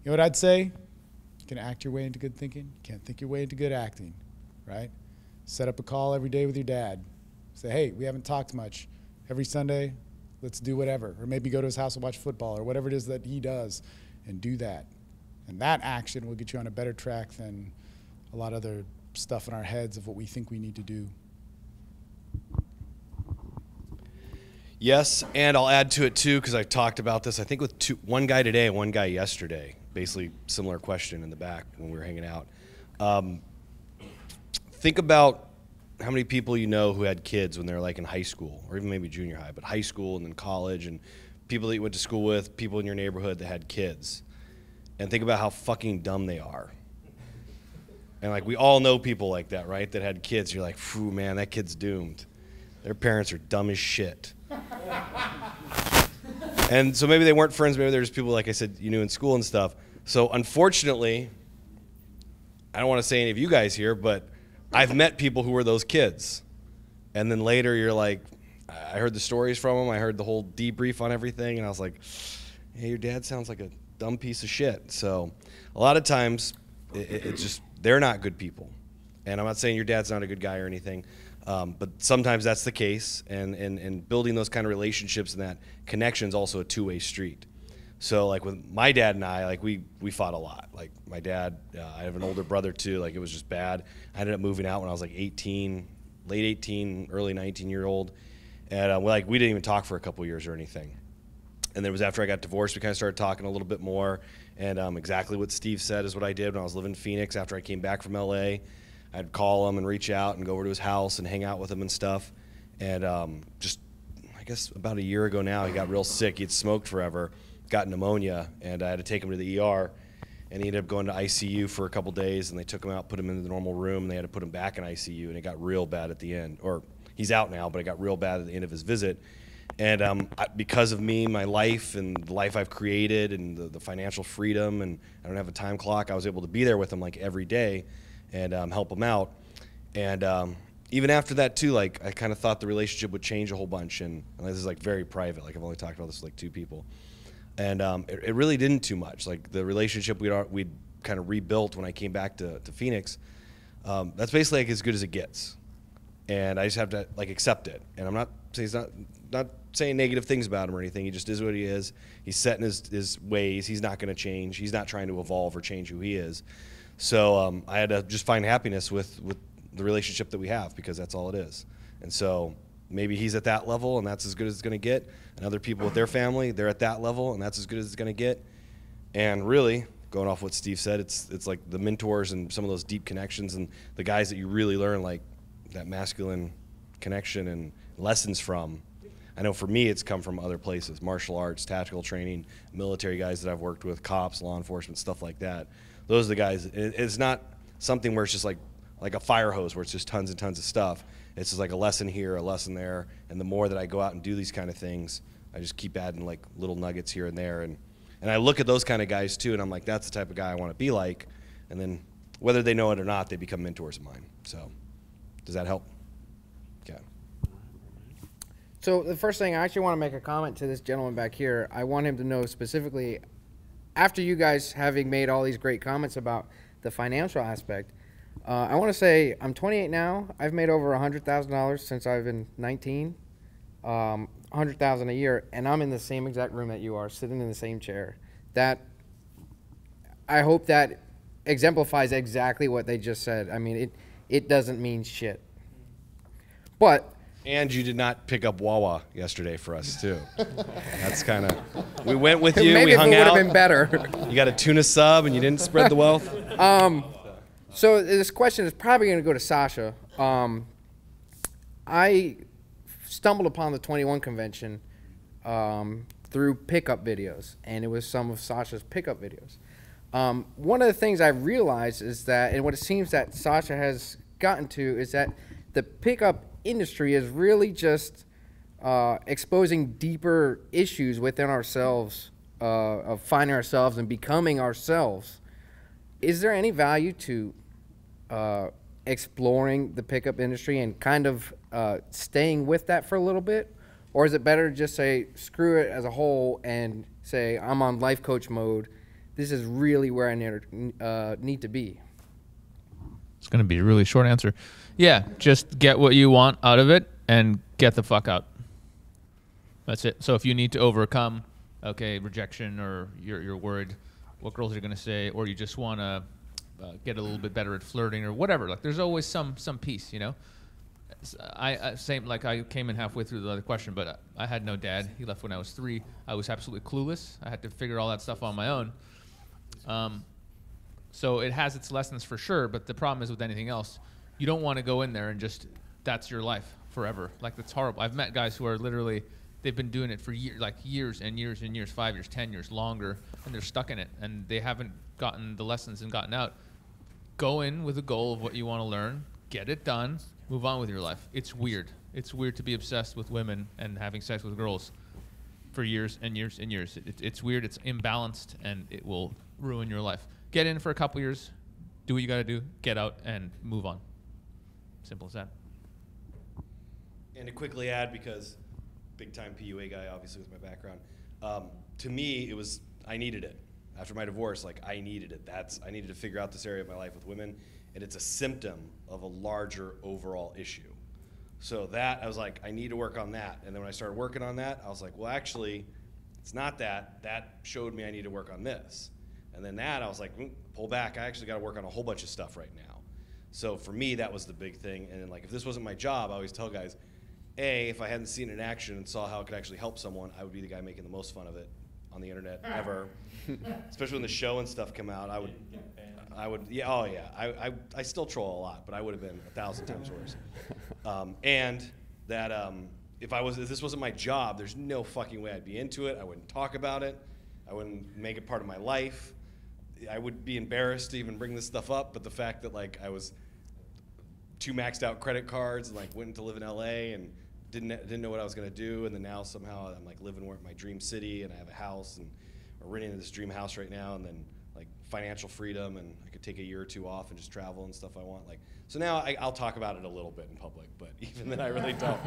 Speaker 1: You know what I'd say? You can act your way into good thinking. You can't think your way into good acting, right? Set up a call every day with your dad. Say, hey, we haven't talked much. Every Sunday, let's do whatever. Or maybe go to his house and watch football or whatever it is that he does and do that. And that action will get you on a better track than a lot of other stuff in our heads of what we think we need to do.
Speaker 7: Yes, and I'll add to it too, because I talked about this, I think with one guy today and one guy yesterday. Basically, similar question in the back when we were hanging out. Think about how many people you know who had kids when they were like in high school, or even maybe junior high, but high school and then college, and people that you went to school with, people in your neighborhood that had kids. And think about how fucking dumb they are. And like we all know people like that, right? That had kids. You're like, phew, man, that kid's doomed. Their parents are dumb as shit. And so maybe they weren't friends, maybe there's people, like I said, you knew in school and stuff. So unfortunately, I don't want to say any of you guys here, but I've met people who were those kids. And then later you're like, I heard the stories from him. I heard the whole debrief on everything, and I was like, hey, your dad sounds like a dumb piece of shit. So a lot of times it's just they're not good people. And I'm not saying your dad's not a good guy or anything, but sometimes that's the case. And building those kind of relationships and that connection is also a two-way street. So like with my dad and I, like we fought a lot. Like my dad, I have an older brother too. Like it was just bad. I ended up moving out when I was like 18, late 18, early 19-year-old, and like we didn't even talk for a couple years or anything. And then it was after I got divorced, we kind of started talking a little bit more. And exactly what Steve said is what I did when I was living in Phoenix. After I came back from LA, I'd call him and reach out and go over to his house and hang out with him and stuff. And just, I guess about a year ago now, he got real sick. He'd smoked forever, got pneumonia, and I had to take him to the ER. And he ended up going to ICU for a couple days, and they took him out, put him in the normal room, and they had to put him back in ICU, and it got real bad at the end. Or he's out now, but it got real bad at the end of his visit. And because of me, my life, and the life I've created, and the financial freedom, and I don't have a time clock, I was able to be there with him like every day and help him out. And even after that too, like I kind of thought the relationship would change a whole bunch. And this is like very private. Like I've only talked about this with like 2 people. And it really didn't too much. Like the relationship we'd kind of rebuilt when I came back to Phoenix, that's basically like as good as it gets. And I just have to like accept it. And I'm not saying he's not saying negative things about him or anything. He just is what he is. He's set in his ways. He's not going to change. He's not trying to evolve or change who he is. So I had to just find happiness with the relationship that we have, because that's all it is. And so maybe he's at that level, and that's as good as it's going to get. And other people with their family, they're at that level, and that's as good as it's going to get. And really, going off what Steve said, it's like the mentors and some of those deep connections and the guys that you really learn like that masculine connection and lessons from. I know for me, it's come from other places: martial arts, tactical training, military guys that I've worked with, cops, law enforcement, stuff like that. Those are the guys. It's not something where it's just like a fire hose where it's just tons and tons of stuff. It's just like a lesson here, a lesson there. And the more that I go out and do these kind of things, I just keep adding like little nuggets here and there. And I look at those kind of guys too, and I'm like, that's the type of guy I want to be like. And then whether they know it or not, they become mentors of mine. So does that help? Okay.
Speaker 17: So the first thing, I actually want to make a comment to this gentleman back here. I want him to know specifically, after you guys having made all these great comments about the financial aspect, I want to say I'm 28 now. I've made over $100,000 since I've been 19, $100,000 a year, and I'm in the same exact room that you are, sitting in the same chair. That, I hope that exemplifies exactly what they just said. I mean, it doesn't mean shit. But.
Speaker 7: And you did not pick up Wawa yesterday for us too. That's kind of, we went with you,
Speaker 17: maybe
Speaker 7: we hung
Speaker 17: it would
Speaker 7: out.
Speaker 17: have been better.
Speaker 7: You got a tuna sub and you didn't spread the wealth?
Speaker 17: So this question is probably going to go to Sasha. I stumbled upon the 21 convention through pickup videos, and it was some of Sasha's pickup videos. One of the things I realized is that, and what it seems that Sasha has gotten to, is that the pickup industry is really just exposing deeper issues within ourselves, of finding ourselves and becoming ourselves. Is there any value to exploring the pickup industry and kind of staying with that for a little bit? Or is it better to just say, screw it as a whole and say, I'm on life coach mode. This is really where I need to be.
Speaker 18: It's going to be a really short answer. Yeah, just get what you want out of it and get the fuck out. That's it. So if you need to overcome, okay, rejection, or you're worried what girls are going to say, or you just want to get a little bit better at flirting or whatever, like there's always some piece, you know. Same, like I came in halfway through the other question, but I had no dad. He left when I was 3. I was absolutely clueless. I had to figure all that stuff on my own. So it has its lessons for sure, but the problem is with anything else, you don't want to go in there and just, that's your life forever. Like, that's horrible. I've met guys who are literally, they've been doing it for years and years and years, 5 years, 10 years, longer, and they're stuck in it, and they haven't gotten the lessons and gotten out. Go in with a goal of what you want to learn, get it done, move on with your life. It's weird. It's weird to be obsessed with women and having sex with girls for years and years and years. It's weird, it's imbalanced, and it will ruin your life. Get in for a couple years, do what you got to do, get out, and move on. Simple as that.
Speaker 7: And to quickly add, because big time PUA guy, obviously with my background, to me it was, I needed it. After my divorce, like I needed it. I needed to figure out this area of my life with women, and it's a symptom of a larger overall issue. So that, I was like, I need to work on that. And then when I started working on that, I was like, well, actually, it's not that. That showed me I need to work on this. And then that, I was like, pull back. I actually got to work on a whole bunch of stuff right now. So for me, that was the big thing. And then, like, if this wasn't my job, I always tell guys, if I hadn't seen it in action and saw how it could actually help someone, I would be the guy making the most fun of it on the internet ever. Especially when the show and stuff come out, I would, yeah, oh yeah. I still troll a lot, but I would have been 1,000 times worse. And that if this wasn't my job, there's no fucking way I'd be into it. I wouldn't talk about it. I wouldn't make it part of my life. I would be embarrassed to even bring this stuff up, but the fact that like I was 2 maxed out credit cards and like went to live in LA and didn't know what I was gonna do, and then now somehow I'm like living my dream city and I have a house and we're renting this dream house right now, and then like financial freedom, and I could take a year or 2 off and just travel and stuff I want. Like, so now I'll talk about it a little bit in public, but even then I really don't.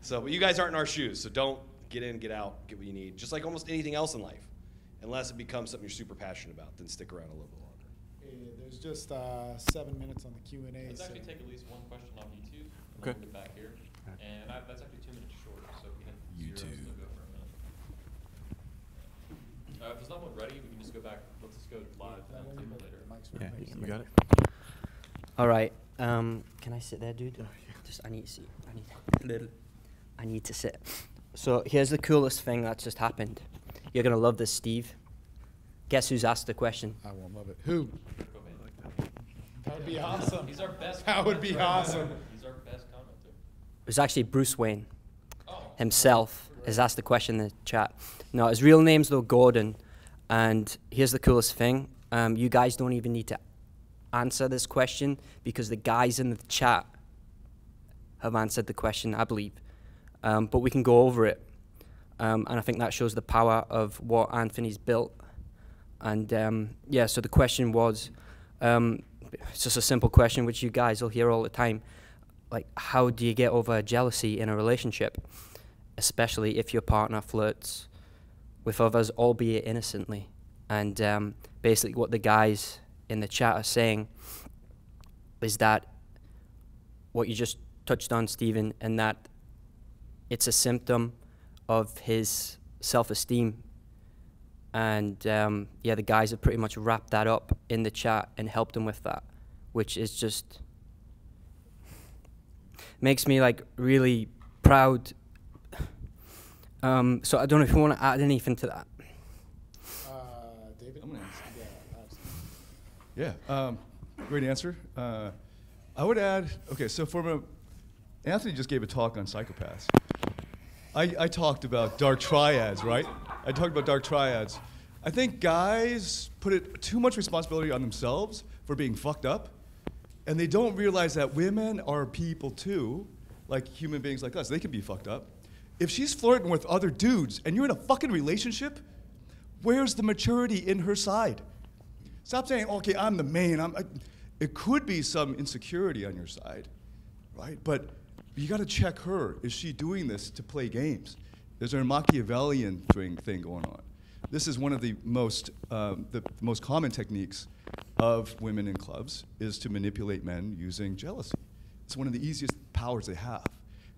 Speaker 7: So, but you guys aren't in our shoes, so don't get in, get out, get what you need. Just like almost anything else in life, unless it becomes something you're super passionate about, then stick around a little bit longer.
Speaker 1: There's just 7 minutes on the Q&A.
Speaker 12: Let's actually take at least one question off YouTube. And
Speaker 1: Okay.
Speaker 12: Move it back here. And that's actually 2 minutes short, so if we hit zero, still go for a minute. If there's not one ready, we can just go back. Let's just go live and then later.
Speaker 19: Yeah, you got it.
Speaker 20: All right. Can I sit there, dude? Just I need to sit. I need to sit. So here's the coolest thing that's just happened. You're gonna love this, Steve. Guess who's asked the question?
Speaker 1: I won't love it. Who? That would be awesome.
Speaker 12: He's our best.
Speaker 1: That would be awesome.
Speaker 12: He's our best commenter.
Speaker 20: It was actually Bruce Wayne himself has asked the question in the chat. No, his real name's though Gordon, and here's the coolest thing. You guys don't even need to answer this question because the guys in the chat have answered the question, I believe. But we can go over it, and I think that shows the power of what Anthony's built. And yeah, so the question was, it's just a simple question which you guys will hear all the time. Like, how do you get over jealousy in a relationship, especially if your partner flirts with others, albeit innocently? And basically what the guys in the chat are saying is that what you just touched on, Stephen, and that it's a symptom of his self-esteem. And yeah, the guys have pretty much wrapped that up in the chat and helped him with that, which is just makes me like really proud. So I don't know if you want to add anything to that.
Speaker 1: David?
Speaker 5: I'm gonna answer. Yeah, great answer. I would add, okay, so Anthony just gave a talk on psychopaths. I talked about dark triads, right? I talked about dark triads. I think guys put too much responsibility on themselves for being fucked up, and they don't realize that women are people too, like human beings like us. They can be fucked up. If she's flirting with other dudes and you're in a fucking relationship, where's the maturity in her side? Stop saying, okay, I'm the main. It could be some insecurity on your side, right? But you got to check her. Is she doing this to play games? Is there a Machiavellian thing going on? This is one of the most common techniques of women in clubs, is to manipulate men using jealousy. It's one of the easiest powers they have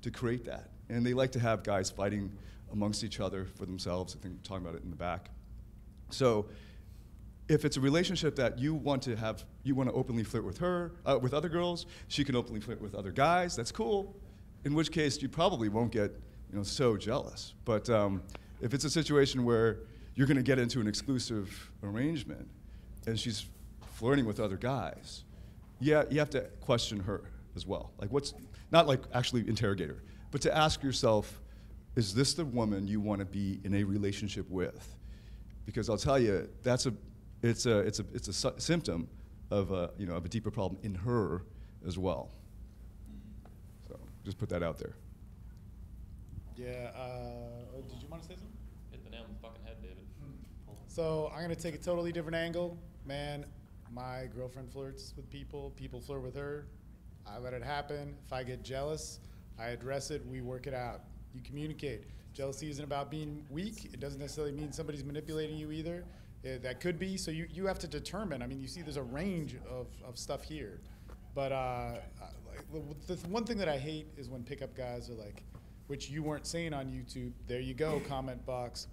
Speaker 5: to create that. And they like to have guys fighting amongst each other for themselves. I think we're talking about it in the back. So if it's a relationship that you want to have, you want to openly flirt with her, with other girls, she can openly flirt with other guys, that's cool. In which case you probably won't get so jealous. But if it's a situation where you're going to get into an exclusive arrangement and she's flirting with other guys, yeah, you have to question her as well. Like not like actually interrogate her, but to ask yourself, is this the woman you want to be in a relationship with? Because I'll tell you, it's a symptom of a deeper problem in her as well. So just put that out there.
Speaker 1: Yeah, did you want to say something?
Speaker 12: Hit the nail on the fucking head, David.
Speaker 1: So I'm going to take a totally different angle. Man, my girlfriend flirts with people. People flirt with her. I let it happen. If I get jealous, I address it, we work it out. You communicate. Jealousy isn't about being weak. It doesn't necessarily mean somebody's manipulating you either. That could be. So you have to determine. I mean, you see there's a range of stuff here. But the one thing that I hate is when pickup guys are like, which you weren't saying on YouTube, there you go, comment box.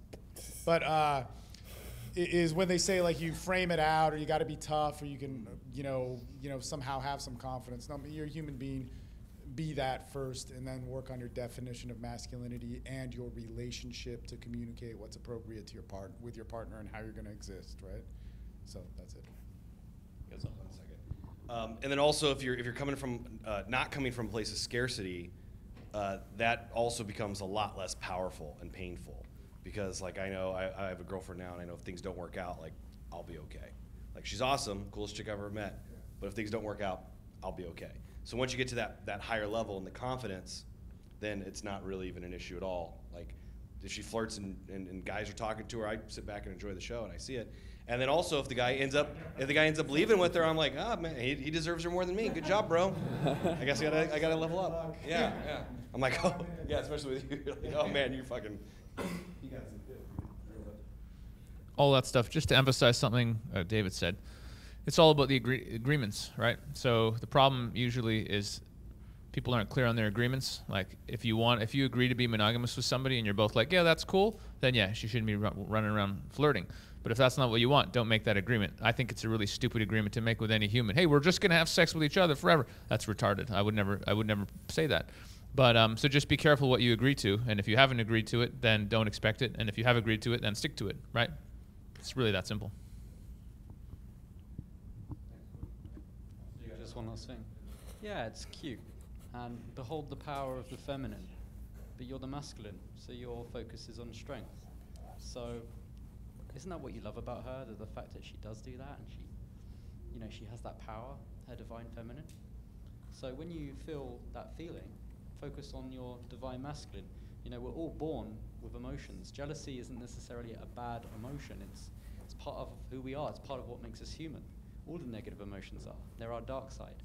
Speaker 1: But is when they say like you frame it out, or you got to be tough, or you can somehow have some confidence. No, you're a human being. Be that first, and then work on your definition of masculinity and your relationship to communicate what's appropriate to with your partner and how you're going to exist, right? So that's it.
Speaker 7: Hold on a second. And then also, if you're coming from not coming from a place of scarcity, that also becomes a lot less powerful and painful, because like I know I have a girlfriend now, and I know if things don't work out, like I'll be okay. Like she's awesome, coolest chick I've ever met, but if things don't work out, I'll be okay. So once you get to that higher level and the confidence, then it's not really even an issue at all. Like if she flirts and guys are talking to her, I sit back and enjoy the show and I see it. And then also if the guy ends up leaving with her, I'm like, man, he deserves her more than me. Good job, bro. I guess I gotta level up. Yeah. I'm like, oh yeah, especially with you. You're like, oh man, you fucking.
Speaker 18: All that stuff. Just to emphasize something David said. It's all about the agreements, right? So the problem usually is people aren't clear on their agreements. Like if you agree to be monogamous with somebody and you're both like, yeah, that's cool, then yeah, she shouldn't be running around flirting. But if that's not what you want, don't make that agreement. I think it's a really stupid agreement to make with any human. Hey, we're just gonna have sex with each other forever. That's retarded. I would never say that. But so just be careful what you agree to, and if you haven't agreed to it, then don't expect it. And if you have agreed to it, then stick to it, right? It's really that simple.
Speaker 6: Just one last thing. Yeah, it's cute. And behold the power of the feminine. But you're the masculine, so your focus is on strength. So isn't that what you love about her? The fact that she does do that, and she has that power, her divine feminine. So when you feel that feeling, focus on your divine masculine. We're all born with emotions. Jealousy isn't necessarily a bad emotion. It's part of who we are. It's part of what makes us human. All the negative emotions are. They're our dark side.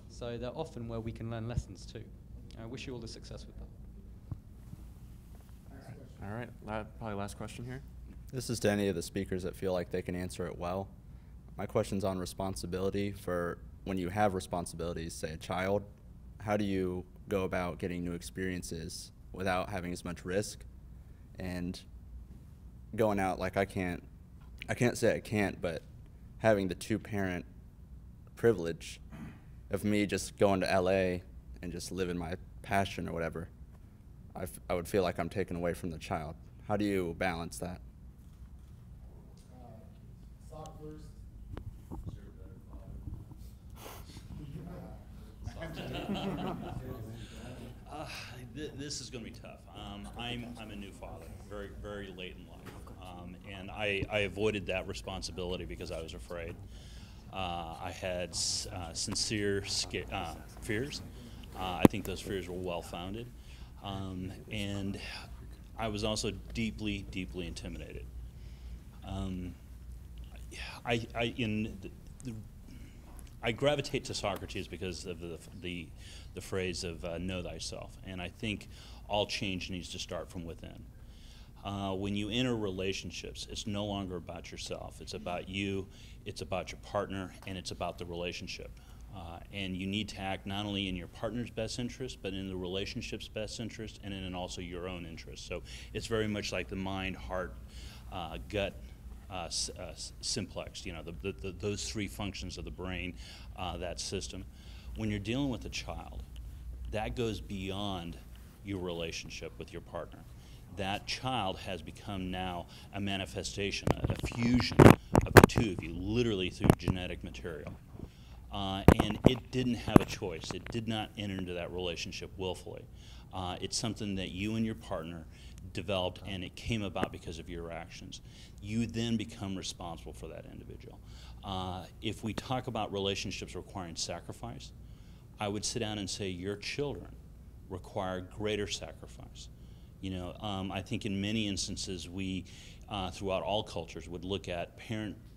Speaker 6: So they're often where we can learn lessons too. I wish you all the success with that.
Speaker 12: All right, probably last question here.
Speaker 19: This is to any of the speakers that feel like they can answer it well. My question's on responsibility for when you have responsibilities, say a child. How do you go about getting new experiences without having as much risk and going out like I can't say I can't, but having the two-parent privilege of me just going to LA and just living my passion or whatever, I would feel like I'm taken away from the child. How do you balance that?
Speaker 3: This is going to be tough. I'm a new father, very, very late in life, and I avoided that responsibility because I was afraid. I had sincere fears. I think those fears were well-founded, and I was also deeply, deeply intimidated. I gravitate to Socrates because of the phrase of know thyself, and I think all change needs to start from within. When you enter relationships, it's no longer about yourself. It's about you, it's about your partner, and it's about the relationship. And you need to act not only in your partner's best interest, but in the relationship's best interest, and in also your own interest. So it's very much like the mind, heart, gut, simplex, those three functions of the brain, that system. When you're dealing with a child, that goes beyond your relationship with your partner. That child has become now a manifestation, a fusion of the two of you, literally through genetic material. And it didn't have a choice. It did not enter into that relationship willfully. It's something that you and your partner developed, and it came about because of your actions. You then become responsible for that individual. If we talk about relationships requiring sacrifice, I would sit down and say your children require greater sacrifice. You know, I think in many instances we, throughout all cultures, would look at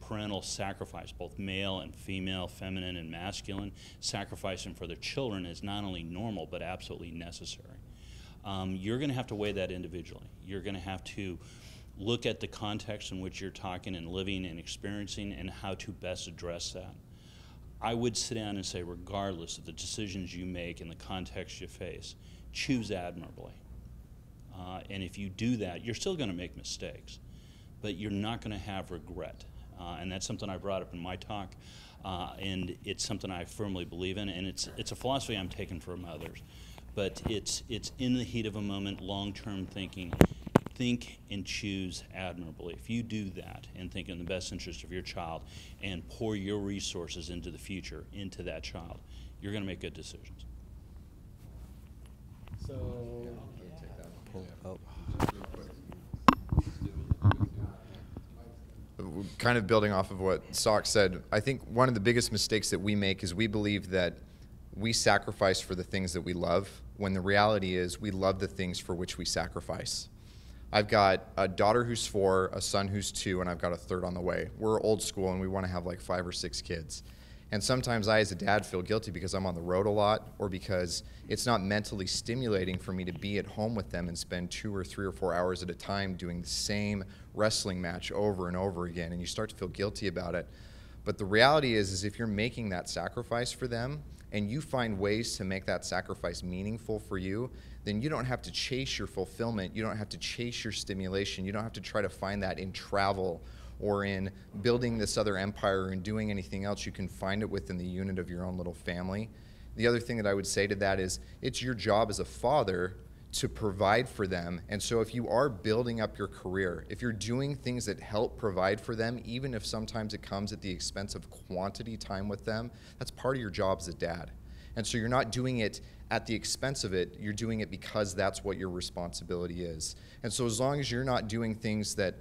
Speaker 3: parental sacrifice, both male and female, feminine and masculine, sacrificing for their children is not only normal but absolutely necessary. You're going to have to weigh that individually. You're going to have to look at the context in which you're talking and living and experiencing and how to best address that. I would sit down and say, regardless of the decisions you make and the context you face, choose admirably. And if you do that, you're still going to make mistakes, but you're not going to have regret. And that's something I brought up in my talk, and it's something I firmly believe in, and it's a philosophy I'm taking from others. But it's in the heat of a moment, long-term thinking. Think and choose admirably. If you do that and think in the best interest of your child and pour your resources into the future, into that child, you're going to make good decisions.
Speaker 1: So,
Speaker 8: Kind of building off of what Sock said, I think one of the biggest mistakes that we make is we believe that we sacrifice for the things that we love, when the reality is we love the things for which we sacrifice. I've got a daughter who's 4, a son who's 2, and I've got a third on the way. We're old school and we want to have like 5 or 6 kids. And sometimes I, as a dad, feel guilty because I'm on the road a lot, or because it's not mentally stimulating for me to be at home with them and spend 2 or 3 or 4 hours at a time doing the same wrestling match over and over again, and you start to feel guilty about it. But the reality is if you're making that sacrifice for them, and you find ways to make that sacrifice meaningful for you, then you don't have to chase your fulfillment, you don't have to chase your stimulation, you don't have to try to find that in travel or in building this other empire and doing anything else. You can find it within the unit of your own little family. The other thing that I would say to that is it's your job as a father to provide for them. And so if you are building up your career, if you're doing things that help provide for them, even if sometimes it comes at the expense of quantity time with them, that's part of your job as a dad. And so you're not doing it at the expense of it, you're doing it because that's what your responsibility is. And so as long as you're not doing things that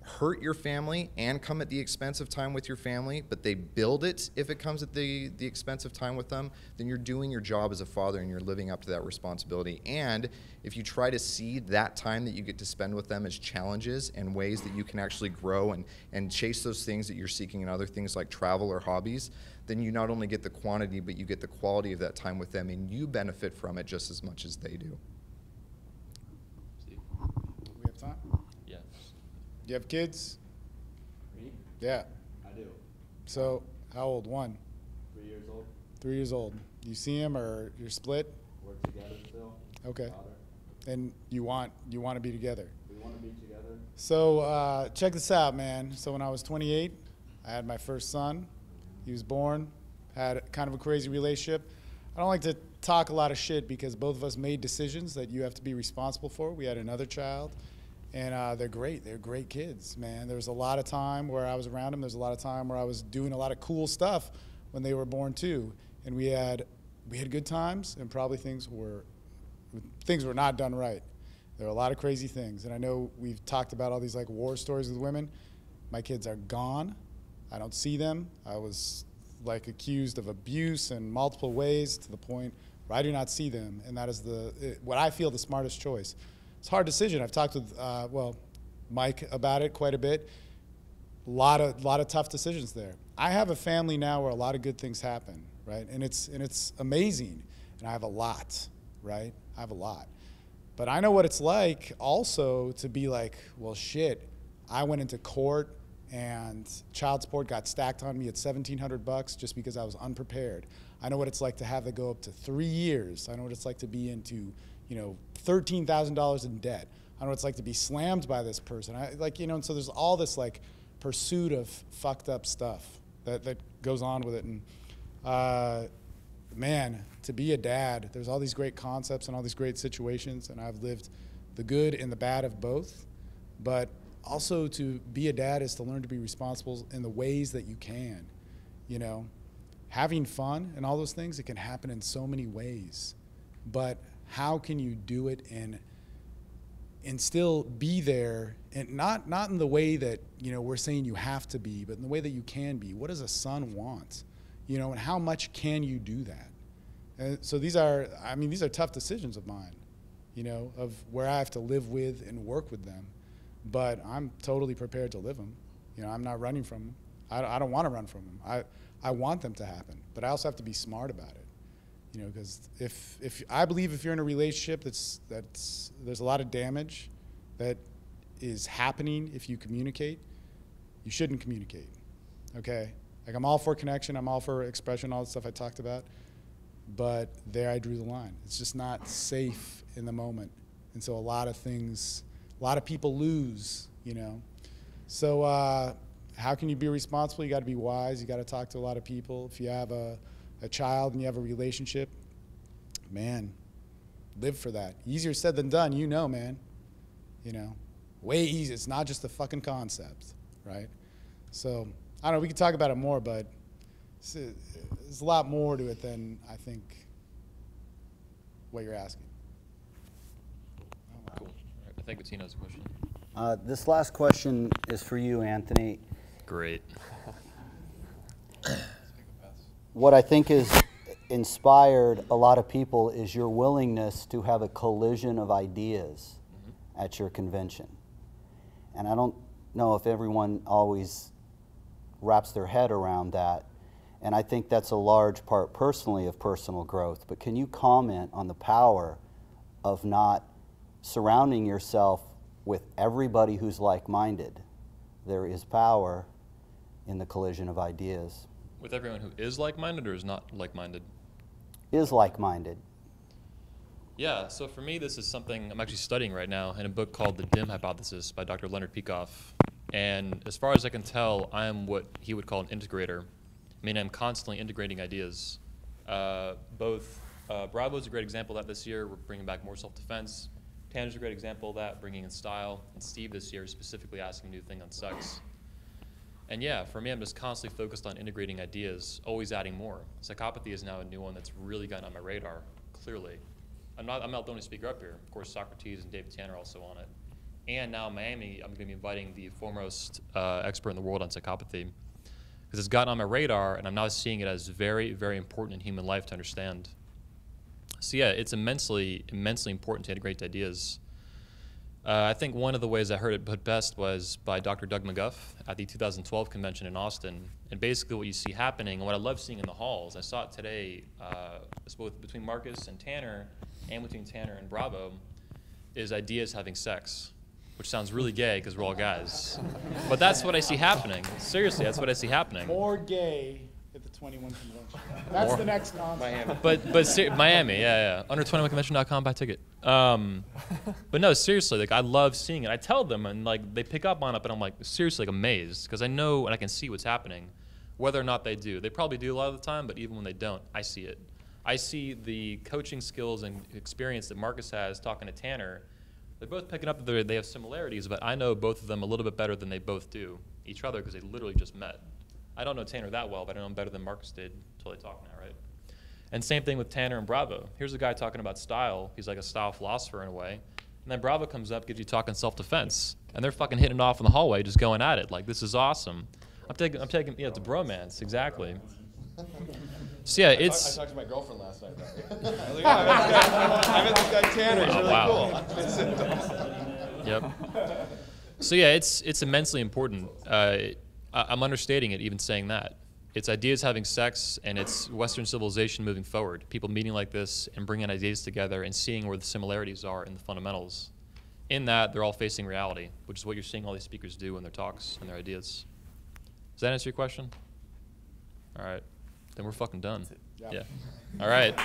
Speaker 8: hurt your family and come at the expense of time with your family, but they build it if it comes at the expense of time with them, then you're doing your job as a father and you're living up to that responsibility. And if you try to see that time that you get to spend with them as challenges and ways that you can actually grow and chase those things that you're seeking in other things like travel or hobbies, then you not only get the quantity, but you get the quality of that time with them, and you benefit from it just as much as they do.
Speaker 1: We have time?
Speaker 12: Yes.
Speaker 1: You have kids?
Speaker 19: Me?
Speaker 1: Yeah.
Speaker 19: I do.
Speaker 1: So, how old? 1?
Speaker 19: 3 years old.
Speaker 1: 3 years old. You see him, or you're split?
Speaker 19: We're together still.
Speaker 1: Okay.
Speaker 19: Father.
Speaker 1: And you want to be together?
Speaker 19: We want to be together.
Speaker 1: So check this out, man. So when I was 28, I had my first son. He was born, had kind of a crazy relationship. I don't like to talk a lot of shit because both of us made decisions that you have to be responsible for. We had another child, and they're great. They're great kids, man. There was a lot of time where I was around them. There's a lot of time where I was doing a lot of cool stuff when they were born too. And we had good times, and probably things were not done right. There were a lot of crazy things. And I know we've talked about all these like war stories with women. My kids are gone. I don't see them. I was like accused of abuse in multiple ways to the point where I do not see them. And that is what I feel the smartest choice. It's a hard decision. I've talked with, Mike about it quite a bit. A lot of tough decisions there. I have a family now where a lot of good things happen, right? And it's amazing. And I have a lot, right? I have a lot. But I know what it's like also to be like, well, shit, I went into court and child support got stacked on me at $1,700 just because I was unprepared. I know what it's like to have it go up to 3 years. I know what it's like to be into, $13,000 in debt. I know what it's like to be slammed by this person. And so there's all this like pursuit of fucked up stuff that goes on with it. And man, to be a dad, there's all these great concepts and all these great situations, and I've lived the good and the bad of both. But also to be a dad is to learn to be responsible in the ways that you can. Having fun and all those things, it can happen in so many ways. But how can you do it and still be there, and not in the way that we're saying you have to be, but in the way that you can be? What does a son want? And how much can you do that? And so these are tough decisions of mine. you know, of where I have to live with and work with them. But I'm totally prepared to live them. You know, I'm not running from them. I don't want to run from them. I want them to happen, but I also have to be smart about it. You know, because if I believe if you're in a relationship that's there's a lot of damage that is happening if you communicate, you shouldn't communicate. Okay? Like, I'm all for connection, I'm all for expression, all the stuff I talked about, but there I drew the line. It's just not safe in the moment. And so a lot of things, a lot of people lose, you know. So how can you be responsible? You got to be wise. You got to talk to a lot of people. If you have a child and you have a relationship, man, live for that. Easier said than done, you know, man. You know, way easy. It's not just a fucking concept, right? So, I don't know, we could talk about it more, but there's a lot more to it than I think what you're asking.
Speaker 12: Cool. All right, I think Bettina has a question.
Speaker 21: This last question is for you, Anthony.
Speaker 12: Great.
Speaker 21: What I think has inspired a lot of people is your willingness to have a collision of ideas at your convention. And I don't know if everyone always wraps their head around that. And I think that's a large part personally of personal growth. But can you comment on the power of not surrounding yourself with everybody who's like-minded? There is power in the collision of ideas.
Speaker 12: With everyone who is like-minded or is not like-minded?
Speaker 21: Is like-minded.
Speaker 12: Yeah, so for me, this is something I'm actually studying right now in a book called The Dim Hypothesis by Dr. Leonard Peikoff. And as far as I can tell, I am what he would call an integrator. I mean, I'm constantly integrating ideas. Bravo's a great example of that this year. We're bringing back more self-defense. Tanner's a great example of that, bringing in style. And Steve this year is specifically asking a new thing on sex. And yeah, for me, I'm just constantly focused on integrating ideas, always adding more. Psychopathy is now a new one that's really gotten on my radar, clearly. I'm not the only speaker up here. Of course, Socrates and David Tian are also on it. And now in Miami, I'm going to be inviting the foremost expert in the world on psychopathy, because it's gotten on my radar, and I'm now seeing it as very, very important in human life to understand. So yeah, it's immensely, immensely important to integrate ideas. I think one of the ways I heard it put best was by Dr. Doug McGuff at the 2012 convention in Austin. And basically what you see happening, and what I love seeing in the halls, I saw it today, it's both between Marcus and Tanner, and between Tanner and Bravo, is ideas having sex, which sounds really gay because we're all guys. But that's what I see happening. Seriously, that's what I see happening.
Speaker 1: More gay at the 21 convention. That's the next concept.
Speaker 12: But Miami, yeah. Under21convention.com, buy a ticket. But no, seriously, like I love seeing it. I tell them, and like they pick up on it, but I'm like seriously like amazed because I know and I can see what's happening, whether or not they do. They probably do a lot of the time, but even when they don't, I see it. I see the coaching skills and experience that Marcus has talking to Tanner. They're both picking up that they have similarities, but I know both of them a little bit better than they both do each other because they literally just met. I don't know Tanner that well, but I know him better than Marcus did until they talk now, right? And same thing with Tanner and Bravo. Here's a guy talking about style. He's like a style philosopher in a way. And then Bravo comes up, gives you talking self-defense. And they're fucking hitting it off in the hallway, just going at it. Like, this is awesome. I'm taking, yeah, it's a bromance, exactly. So yeah, it's.
Speaker 22: I talked to my girlfriend last night about it. I met this guy Tanner. He's really cool.
Speaker 12: Yep. So yeah, it's immensely important. I'm understating it, even saying that. It's ideas having sex, and it's Western civilization moving forward. People meeting like this and bringing ideas together and seeing where the similarities are in the fundamentals. In that, they're all facing reality, which is what you're seeing all these speakers do in their talks and their ideas. Does that answer your question? All right. Then we're fucking done. Yeah. All right.